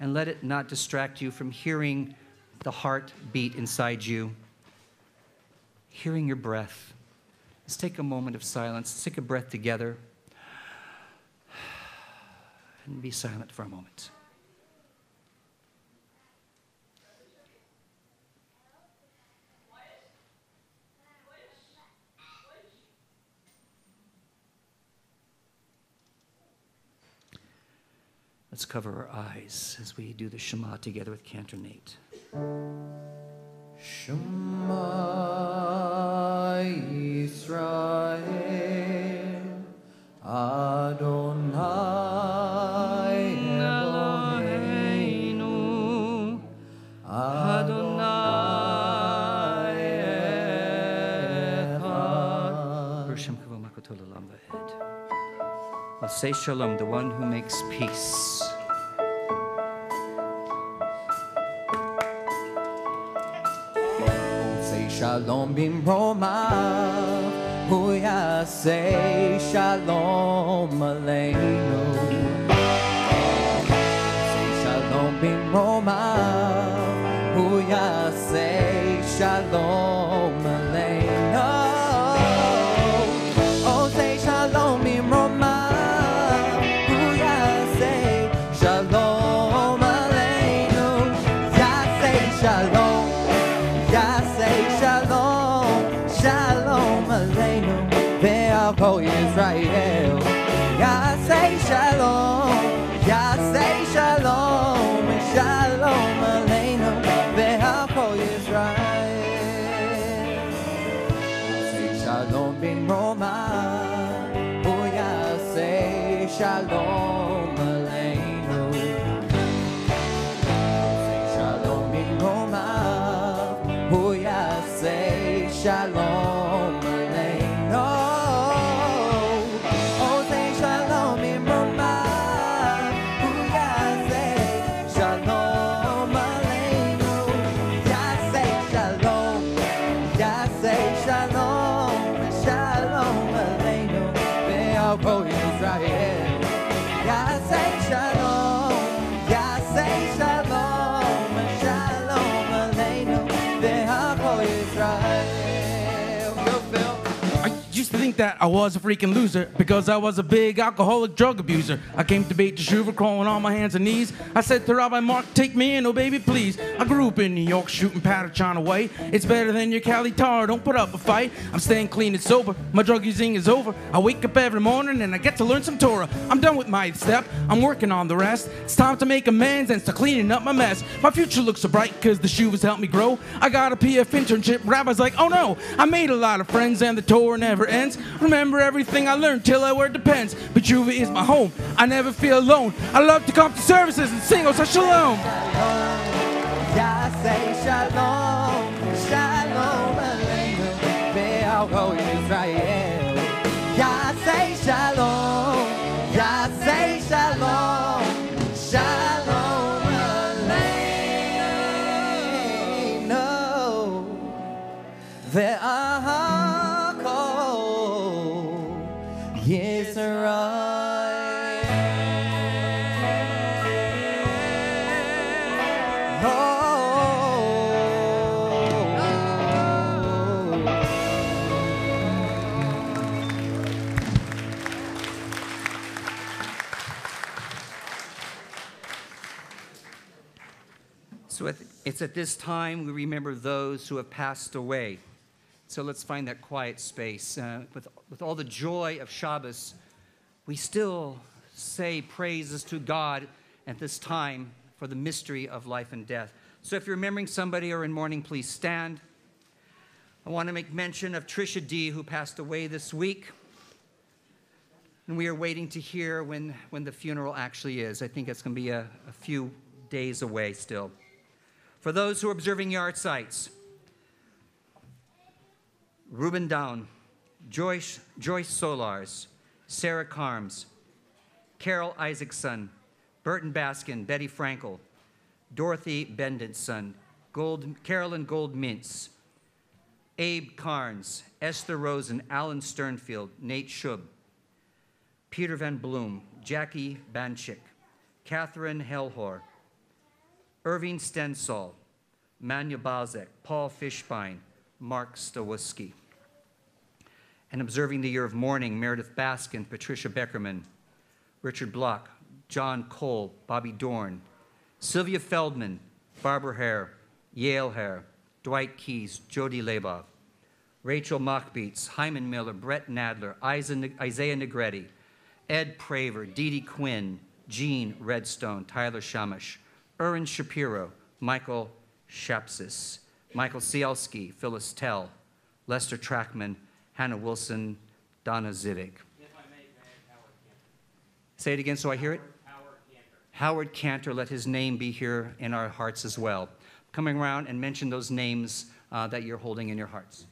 and let it not distract you from hearing the heart beat inside you, hearing your breath. Let's take a moment of silence. Let's take a breath together and be silent for a moment. Let's cover our eyes as we do the Shema together with Cantor Nate. Shema Yisrael, Adonai Eloheinu, Adonai Echad. Bershom Kavod Makoto L'Olam V'Ed. I'll say Shalom, the one who makes peace. Say Shalom bimromav, hu yaseh Shalom aleinu. Say Shalom bimromav, hu yaseh Shalom aleinu. Oh, say Shalom bimromav, hu yaseh Shalom aleinu. Yaseh Shalom. Yaseh Shalom, Shalom Aleinu, ve'al Yisrael. Yaseh Shalom, Yaseh Shalom, Shalom Aleinu, ve'al Yisrael. Yaseh Shalom bin Roma, hu Yaseh Shalom Aleinu. Yaseh Shalom bin Roma, hu yaseh Shalom aleinu. Oh, say Shalom bimromav, hu yaseh Shalom aleinu. Yaseh Shalom, Yaseh Shalom, Shalom aleinu, ve'al kol Yisrael. Yaseh Shalom, Yaseh Shalom, Shalom aleinu, ve'al kol Yisrael. Yo, Phil. I used to think that I was a freaking loser because I was a big alcoholic drug abuser. I came to Beit Teshuva crawling on my hands and knees. I said to Rabbi Mark, take me in, oh baby, please. I grew up in New York shooting powder China away. It's better than your Cali tar, don't put up a fight. I'm staying clean and sober, my drug using is over. I wake up every morning and I get to learn some Torah. I'm done with my step, I'm working on the rest. It's time to make amends and start cleaning up my mess. My future looks so bright cause the shoe has helped me grow. I got a PF internship, Rabbi's like, oh no. I made a lot of friends and the Torah never ends. Remember everything I learned till I wear the pens. But Teshuva is my home, I never feel alone. I love to come to services and sing, oh, say Shalom. Yaseh Shalom, Shalom aleinu, ve'al kol Yisrael. Yaseh Shalom, Yaseh Shalom, Shalom aleinu, ve'al kol Yisrael. So it's at this time we remember those who have passed away. So let's find that quiet space. With all the joy of Shabbos, we still say praises to God at this time for the mystery of life and death. So if you're remembering somebody or in mourning, please stand. I want to make mention of Trisha D., who passed away this week. And we are waiting to hear when the funeral actually is. I think it's going to be a few days away still. For those who are observing yard sites, Reuben Down, Joyce Solars, Sarah Carms, Carol Isaacson, Burton Baskin, Betty Frankel, Dorothy Benditson, Carolyn Gold Mintz, Abe Carnes, Esther Rosen, Alan Sternfield, Nate Schub, Peter Van Bloom, Jackie Banchik, Catherine Hellhor, Irving Stensall, Manya Balzek, Paul Fishbein, Mark Stawisky. And observing the year of mourning, Meredith Baskin, Patricia Beckerman, Richard Block, John Cole, Bobby Dorn, Sylvia Feldman, Barbara Hare, Yale Hare, Dwight Keyes, Jody Labov, Rachel Machbeets, Hyman Miller, Brett Nadler, Isaiah Negretti, Ed Praver, Dee Dee Quinn, Jean Redstone, Tyler Shamash, Erin Shapiro, Michael Shapsis, Michael Cielski, Phyllis Tell, Lester Trackman, Hannah Wilson, Donna Zivick. Say it again so I hear it. Howard Cantor, let his name be here in our hearts as well. Coming around and mention those names that you're holding in your hearts.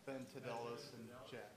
Ben Tadelis and Jack.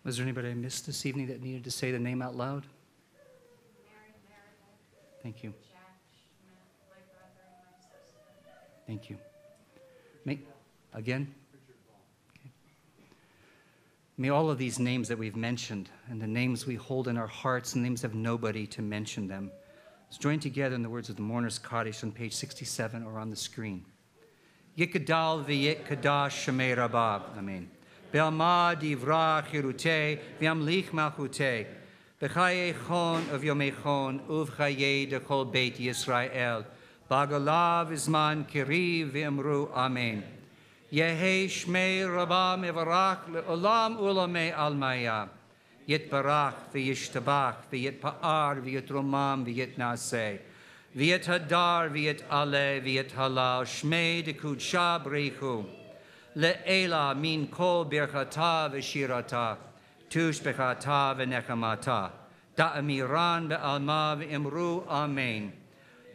Was there anybody I missed this evening that needed to say the name out loud? Thank you. Thank you. Again? Okay. May all of these names that we've mentioned and the names we hold in our hearts and names of nobody to mention them, let's join together in the words of the Mourner's Kaddish on page 67 or on the screen. Yikadal v'yit kadash shemei rabab. Amen. Be'alma divra chirute v'amlich malchute b'chaye chon of yomei chon uvchaye dekol beit Yisrael b'agalav izman kiriv v'emru amen. Yehe shmei rabba mevarach le'olam ulamei almaya yitbarach v'yishtabach v'yitpa'ar v'yitromam v'yitnaseh v'yit hadar v'yit ale v'yit halal shmei dekudsha b'richu le'ela min kol birchata v'shirata tush bechata v'nechamata da'amiran be'alma v'imru amen.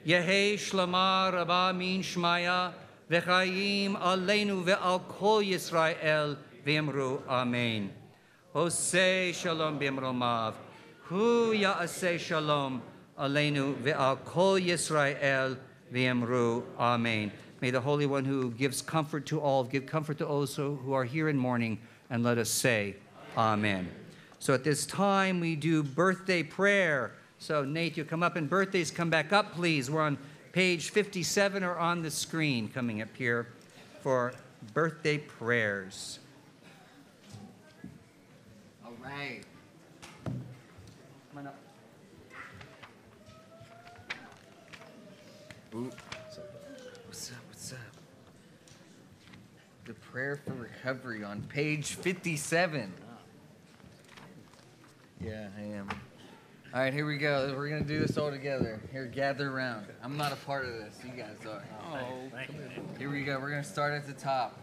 Yehe shlama rabba min shmaya v'chayim aleinu ve'al kol Yisrael v'imru amen. Oseh shalom b'imromav hu ya'aseh shalom aleinu ve'al kol Yisrael v'imru amen. May the Holy One who gives comfort to all give comfort to those who are here in mourning, and let us say amen. So at this time we do birthday prayer. So Nate, you come up, and birthdays come back up, please. We're on page 57 are on the screen coming up here for birthday prayers. All right. Come on up. Ooh. What's up? What's up? The prayer for recovery on page 57. Yeah, I am. All right, here we go. We're going to do this all together. Here, gather around. I'm not a part of this. You guys are. Oh. Here we go. We're going to start at the top.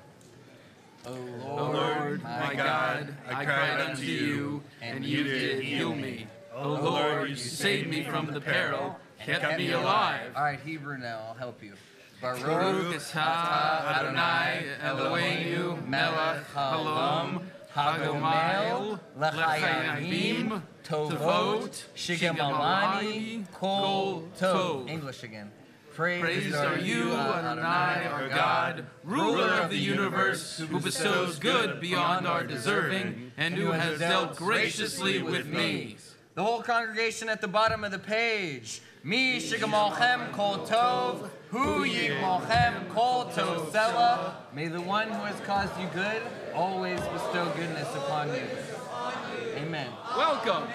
O Lord, my God, I cried unto you, and you did heal me. O Lord, you saved me from the peril, kept me alive. All right, Hebrew now. I'll help you. Baruch atah Adonai Eloheinu melech haolam hagomel l'chayim tovot shigamalani kol tov. English again. Praised are you, Adonai, our God, ruler of the universe, who bestows good beyond our deserving, and who has dealt graciously with me. The whole congregation at the bottom of the page. Mi shigamalchem kol tov, hu yigmalchem kol tosela. May the one who has caused you good always bestow goodness upon you. Amen. Welcome.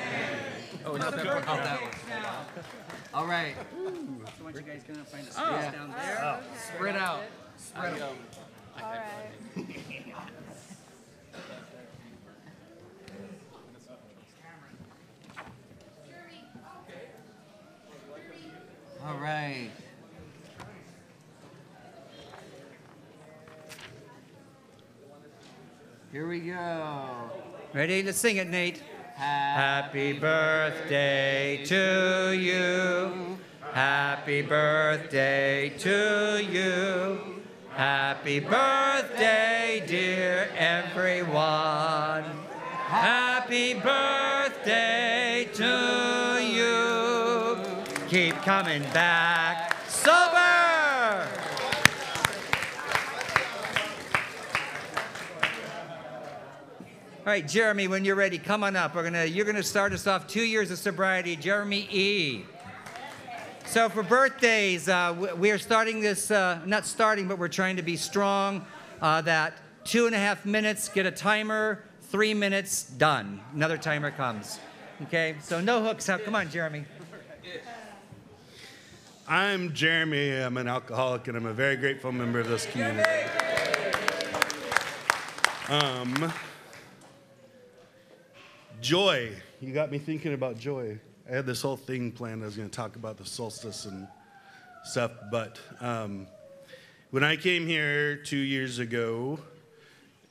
Oh, not that one. That one. All right. So why don't you guys come and find a space down there? Spread out. Spread out. All right. All right. Here we go. Ready? Let's sing it, Nate. Happy birthday to you. Happy birthday to you. Happy birthday, dear everyone. Happy birthday to you. Keep coming back sober. All right, Jeremy, when you're ready, come on up. You're gonna start us off 2 years of sobriety. Jeremy E. So for birthdays, we are starting this, not starting, but we're trying to be strong. That 2.5 minutes, get a timer, 3 minutes, done. Another timer comes. Okay, so no hooks up. Come on, Jeremy. I'm Jeremy. I'm an alcoholic, and I'm a very grateful member of this community. Joy. You got me thinking about joy. I had this whole thing planned. I was going to talk about the solstice and stuff, but when I came here 2 years ago,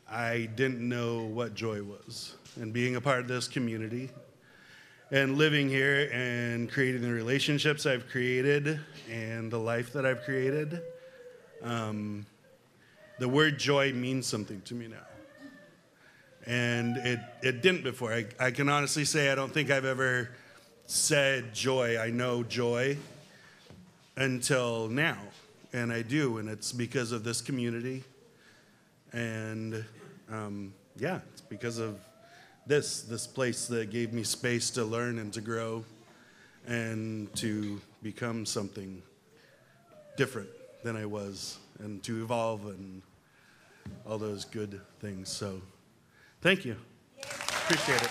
I didn't know what joy was. And being a part of this community and living here and creating the relationships I've created and the life that I've created, the word joy means something to me now. And it didn't before. I can honestly say I don't think I've ever said joy. I know joy until now. And I do. And it's because of this community. And yeah, it's because of this place that gave me space to learn and to grow and to become something different than I was and to evolve and all those good things. So thank you. Appreciate it.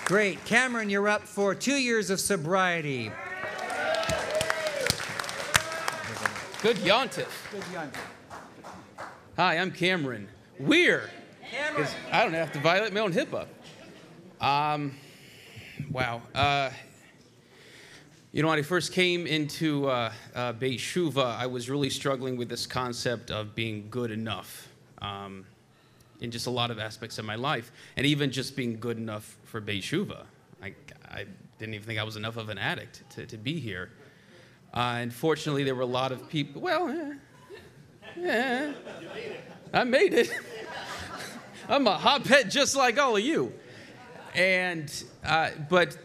Great. Cameron, you're up for 2 years of sobriety. Good yontif. Hi, I'm Cameron. Weird. Because I don't have to violate my own HIPAA. Wow. You know, when I first came into Beit Shuvah, I was really struggling with this concept of being good enough in just a lot of aspects of my life, and even just being good enough for Beit Shuvah. I didn't even think I was enough of an addict to be here. And fortunately, there were a lot of people. Well, yeah, I made it. I'm a hophead just like all of you. And but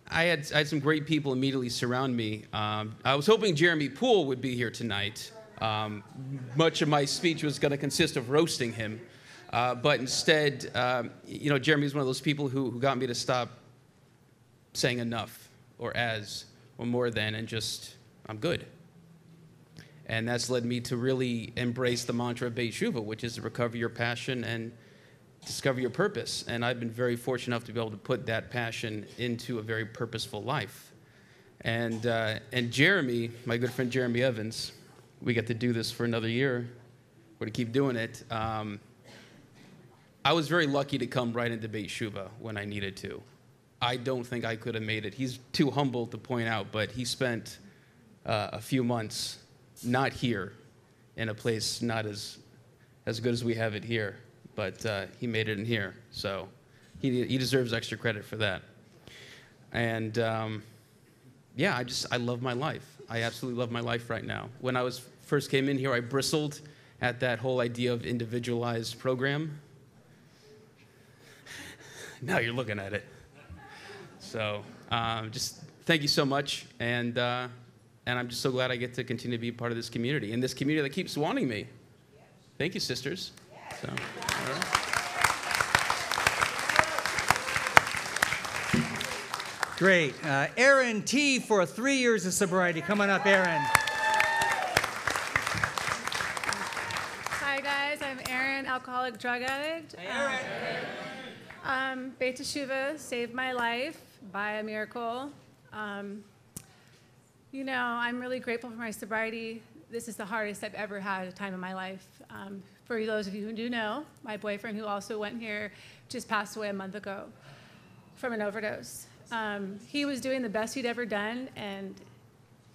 I had some great people immediately surround me. I was hoping Jeremy Poole would be here tonight. Much of my speech was going to consist of roasting him, but instead, you know, Jeremy's one of those people who got me to stop saying enough. or as or more than and just I'm good. And that's led me to really embrace the mantra of Beit Shuvah, which is to recover your passion and discover your purpose. And I've been very fortunate enough to be able to put that passion into a very purposeful life. And Jeremy, my good friend Jeremy Evans, we get to do this for another year. We're to keep doing it. I was very lucky to come right into Beit Shuvah when I needed to. I don't think I could have made it. He's too humble to point out, but he spent a few months not here in a place not as good as we have it here, but he made it in here. So he deserves extra credit for that. And yeah, I love my life. I absolutely love my life right now. When I first came in here, I bristled at that whole idea of individualized program. Now you're looking at it. So just thank you so much, and I'm just so glad I get to continue to be part of this community, and this community that keeps wanting me. Thank you, sisters. So, all right. Great. Aaron T. for 3 years of sobriety. Come on up, Aaron. Hi, guys. I'm Aaron, alcoholic drug addict. Hey, Aaron. Beit Teshuvah saved my life by a miracle. You know, I'm really grateful for my sobriety. This is the hardest I've ever had a time in my life. For those of you who do know, my boyfriend, who also went here, just passed away a month ago from an overdose. He was doing the best he'd ever done, and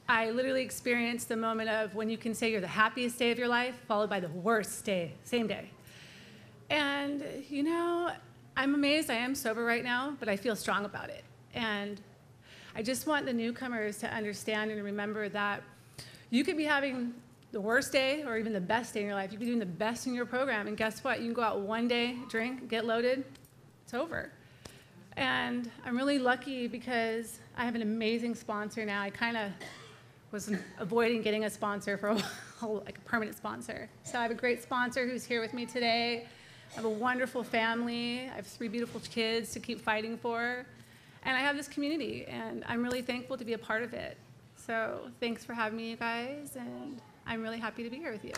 I literally experienced the moment of when you can say you're the happiest day of your life, followed by the worst day, same day. And, you know, I'm amazed I am sober right now, but I feel strong about it. And I just want the newcomers to understand and remember that you could be having the worst day or even the best day in your life. You could be doing the best in your program, and guess what? You can go out one day, drink, get loaded, it's over. And I'm really lucky because I have an amazing sponsor now. I kind of was avoiding getting a sponsor for a while, like a permanent sponsor. So I have a great sponsor who's here with me today. I have a wonderful family. I have 3 beautiful kids to keep fighting for. And I have this community, and I'm really thankful to be a part of it. So thanks for having me, you guys, and I'm really happy to be here with you.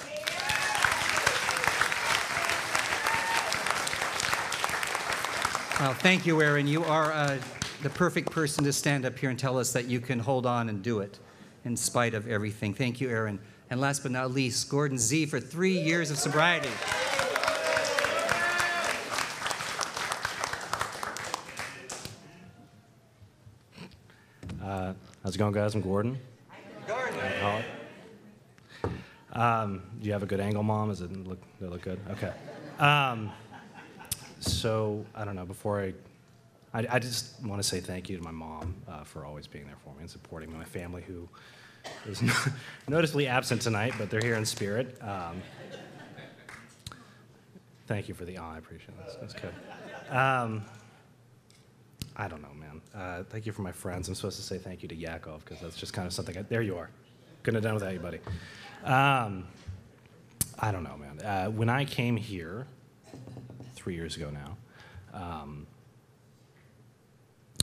Well, thank you, Aaron. You are the perfect person to stand up here and tell us that you can hold on and do it in spite of everything. Thank you, Aaron. And last but not least, Gordon Z. for 3 years of sobriety. How's it going, guys? I'm Gordon. Gordon. Do you have a good angle, Mom? Does it look good? Okay. So, I don't know, before I just want to say thank you to my mom for always being there for me and supporting me. My family, who is noticeably absent tonight, but they're here in spirit. Thank you for the I appreciate it. That's good. I don't know, man. Thank you for my friends. I'm supposed to say thank you to Yakov, because that's just kind of something. There you are. Couldn't have done without you, buddy. I don't know, man. When I came here 3 years ago now,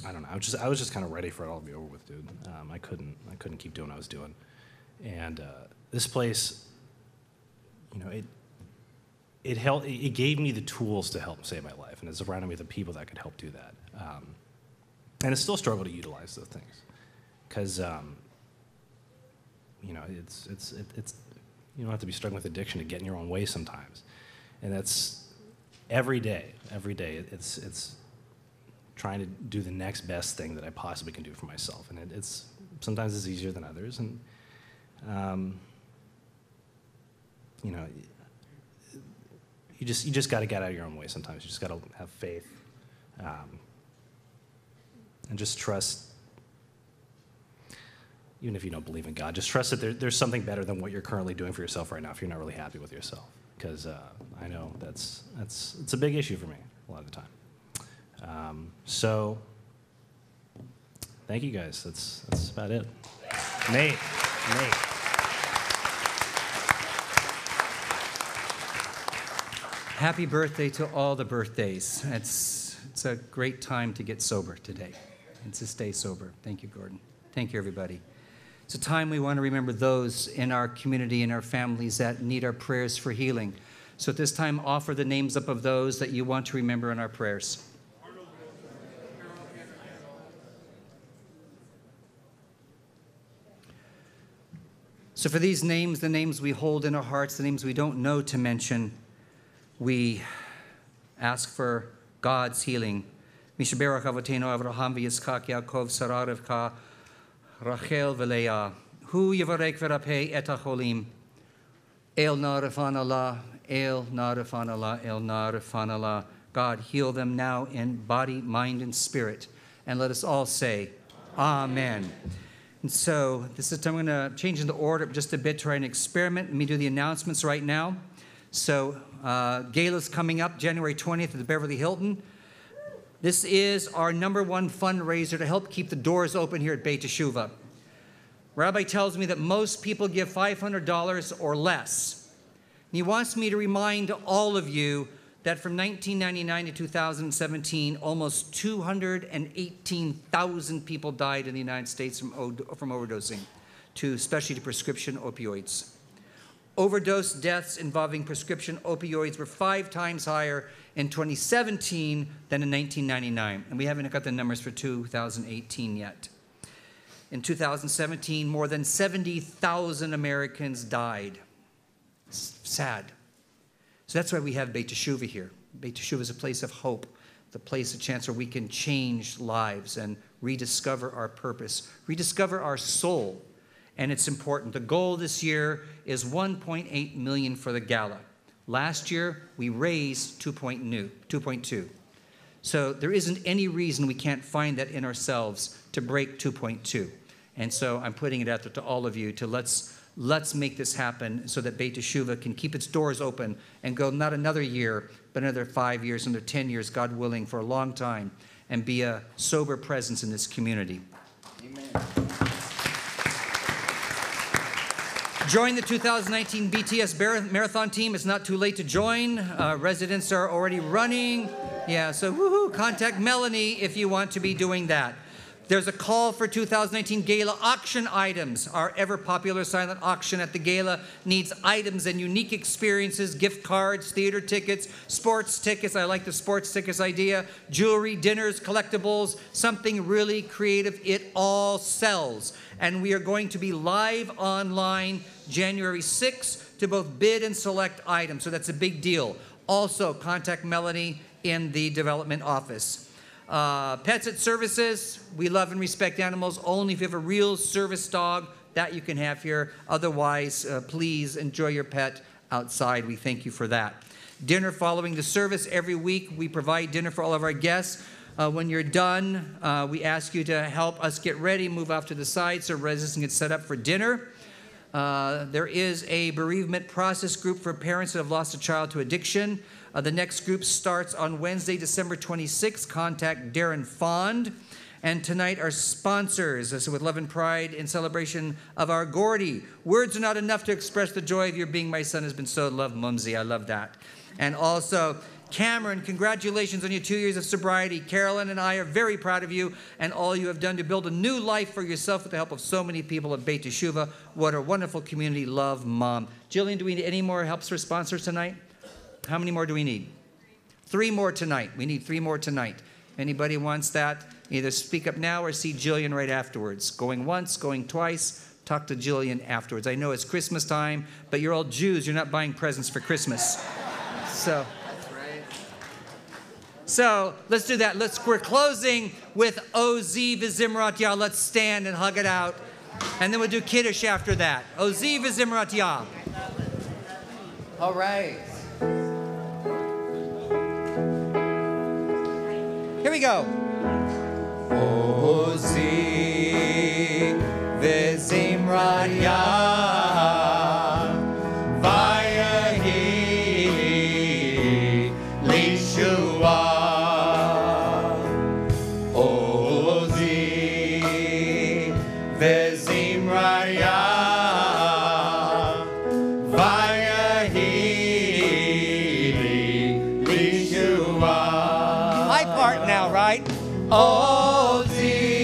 I don't know. I was just kind of ready for it all to be over with, dude. I couldn't keep doing what I was doing, and this place, you know, it gave me the tools to help save my life, and it surrounded me with the people that could help do that. And it's still a struggle to utilize those things, because you know, it's you don't have to be struggling with addiction to get in your own way sometimes, and that's every day. Every day, it's trying to do the next best thing that I possibly can do for myself, and it's sometimes it's easier than others, and you know, you just got to get out of your own way sometimes. You just got to have faith, and just trust. Even if you don't believe in God, just trust that there's something better than what you're currently doing for yourself right now if you're not really happy with yourself. Because I know it's a big issue for me a lot of the time. So thank you guys. That's about it. Nate. Happy birthday to all the birthdays. It's a great time to get sober today. and to stay sober. Thank you, Gordon. Thank you, everybody. It's a time we want to remember those in our community and our families that need our prayers for healing. So at this time, offer the names up of those that you want to remember in our prayers. So for these names, the names we hold in our hearts, the names we don't know to mention, we ask for God's healing. Mishaberach Avotenu Avraham v'Yitzchak Yaakov Sarah Rivka Rachel v'Leah Hu Yivarek v'Rapeh et HaCholim El Na Refan Allah El Na Refan Allah El Na Refan Allah. God, heal them now in body, mind, and spirit. And let us all say, Amen. And so this is time I'm going to change in the order just a bit, try an experiment. Let me do the announcements right now. So Gala's coming up January 20th at the Beverly Hilton. This is our #1 fundraiser to help keep the doors open here at Beit Teshuvah. Rabbi tells me that most people give $500 or less. And he wants me to remind all of you that from 1999 to 2017, almost 218,000 people died in the United States from overdosing, especially to prescription opioids. Overdose deaths involving prescription opioids were 5 times higher in 2017 than in 1999. And we haven't got the numbers for 2018 yet. In 2017, more than 70,000 Americans died. Sad. So that's why we have Beit Teshuvah here. Beit Teshuvah is a place of hope, the place, a chance where we can change lives and rediscover our purpose, rediscover our soul. And it's important. The goal this year is $1.8 million for the gala. Last year, we raised 2.2. So there isn't any reason we can't find that in ourselves to break 2.2. And so I'm putting it out there to all of you to let's make this happen so that Beit Teshuvah can keep its doors open and go not another year, but another 5 years, another 10 years, God willing, for a long time, and be a sober presence in this community. Amen. Join the 2019 BTS Marathon team. It's not too late to join. Residents are already running. Yeah, so woohoo, contact Melanie if you want to be doing that. There's a call for 2019 Gala auction items. Our ever-popular silent auction at the Gala needs items and unique experiences, gift cards, theater tickets, sports tickets. I like the sports tickets idea. Jewelry, dinners, collectibles, something really creative. It all sells. And we are going to be live online January 6th to both bid and select items. So that's a big deal. Also, contact Melanie in the development office. Pets at services, we love and respect animals only if you have a real service dog that you can have here. Otherwise, please enjoy your pet outside. We thank you for that. Dinner following the service every week. We provide dinner for all of our guests. When you're done, we ask you to help us get ready, move off to the side so residents can get set up for dinner. There is a bereavement process group for parents that have lost a child to addiction. The next group starts on Wednesday, December 26th. Contact Darren Fond. And tonight, our sponsors, so with love and pride in celebration of our Gordy. Words are not enough to express the joy of your being my son has been so loved, Mumsy. I love that. And also, Cameron, congratulations on your 2 years of sobriety. Carolyn and I are very proud of you and all you have done to build a new life for yourself with the help of so many people at Beit Teshuvah. What a wonderful community. Love, Mom. Jillian, do we need any more helps for sponsors tonight? How many more do we need? 3 more tonight. We need 3 more tonight. Anybody wants that? Either speak up now or see Jillian right afterwards. Going once, going twice, talk to Jillian afterwards. I know it's Christmas time, but you're all Jews. You're not buying presents for Christmas. So let's do that. We're closing with Ozi V'Zimrat Yah. Let's stand and hug it out. And then we'll do Kiddush after that. Ozi V'Zimrat Yah. All right. Here we go. Ozi V'Zimrat Yah Vayahi Lishua Ozi V'Zimrat Yah Vayahi Lishua. My part now, right? Ozi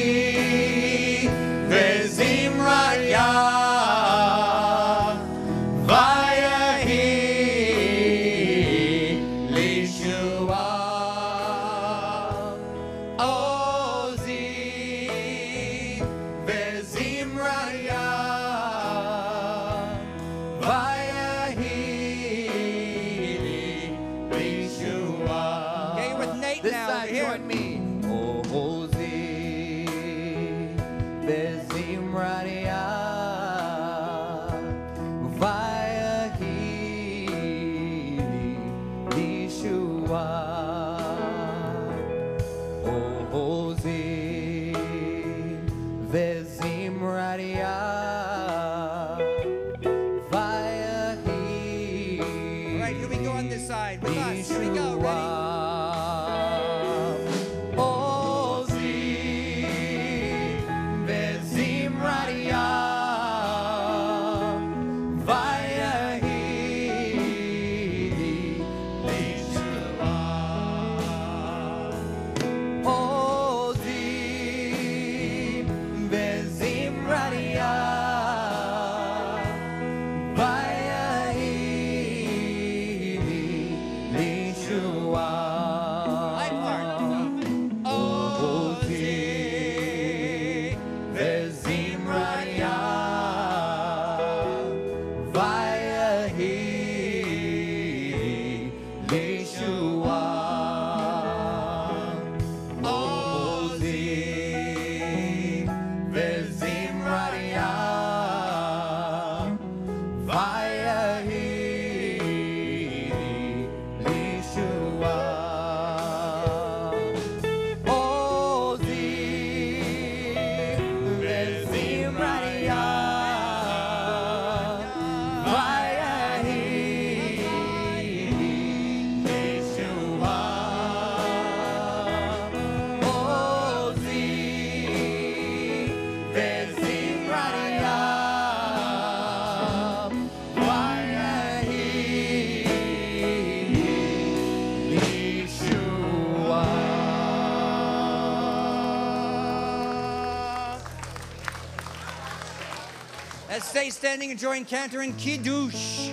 Let's stay standing and join Cantor in Kiddush.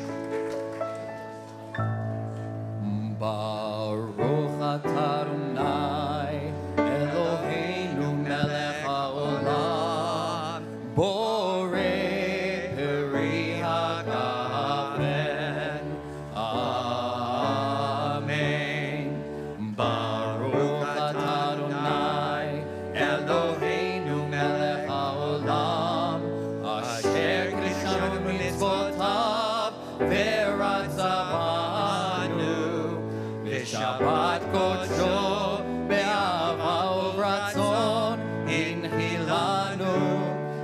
Baruch atah Adonai Eloheinu melech haolam borei peri hagafen. Amen. Baruch atah Adonai Eloheinu melech haolam asher kishanu mitzvotav v'ratzavanu Shabbat Kodsho be'ava u'ratzon inhilanu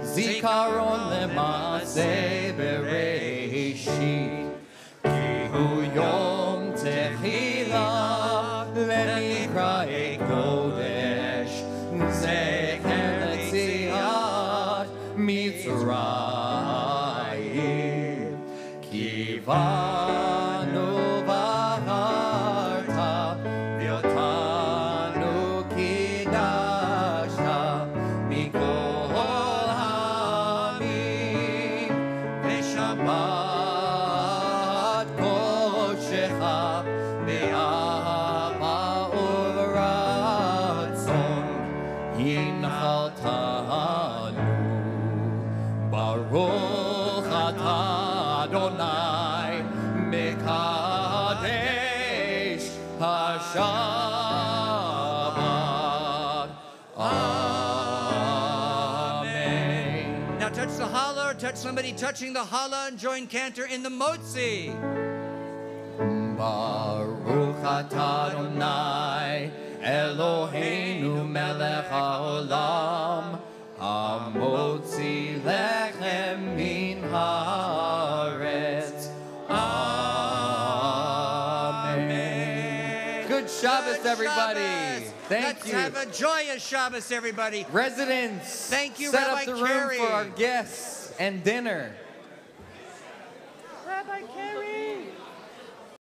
zikaron le'maaseh bereishit ki hu yom tehila le'nikra'ei kodesh zecher letziat Mitzrayim kivanu Baruch atah Adonai Mekadesh HaShabbat. Amen. Now touch the challah, or touch somebody touching the challah, and join Cantor in the motzi. Baruch atah Adonai Eloheinu melech haolam Hamotzi lechem min haaretz. Amen. Good Shabbos, everybody. Shabbos. Thank Let's you. have a joyous Shabbos, everybody. Residents, Thank you, set Rabbi up the room Carey. for our guests and dinner.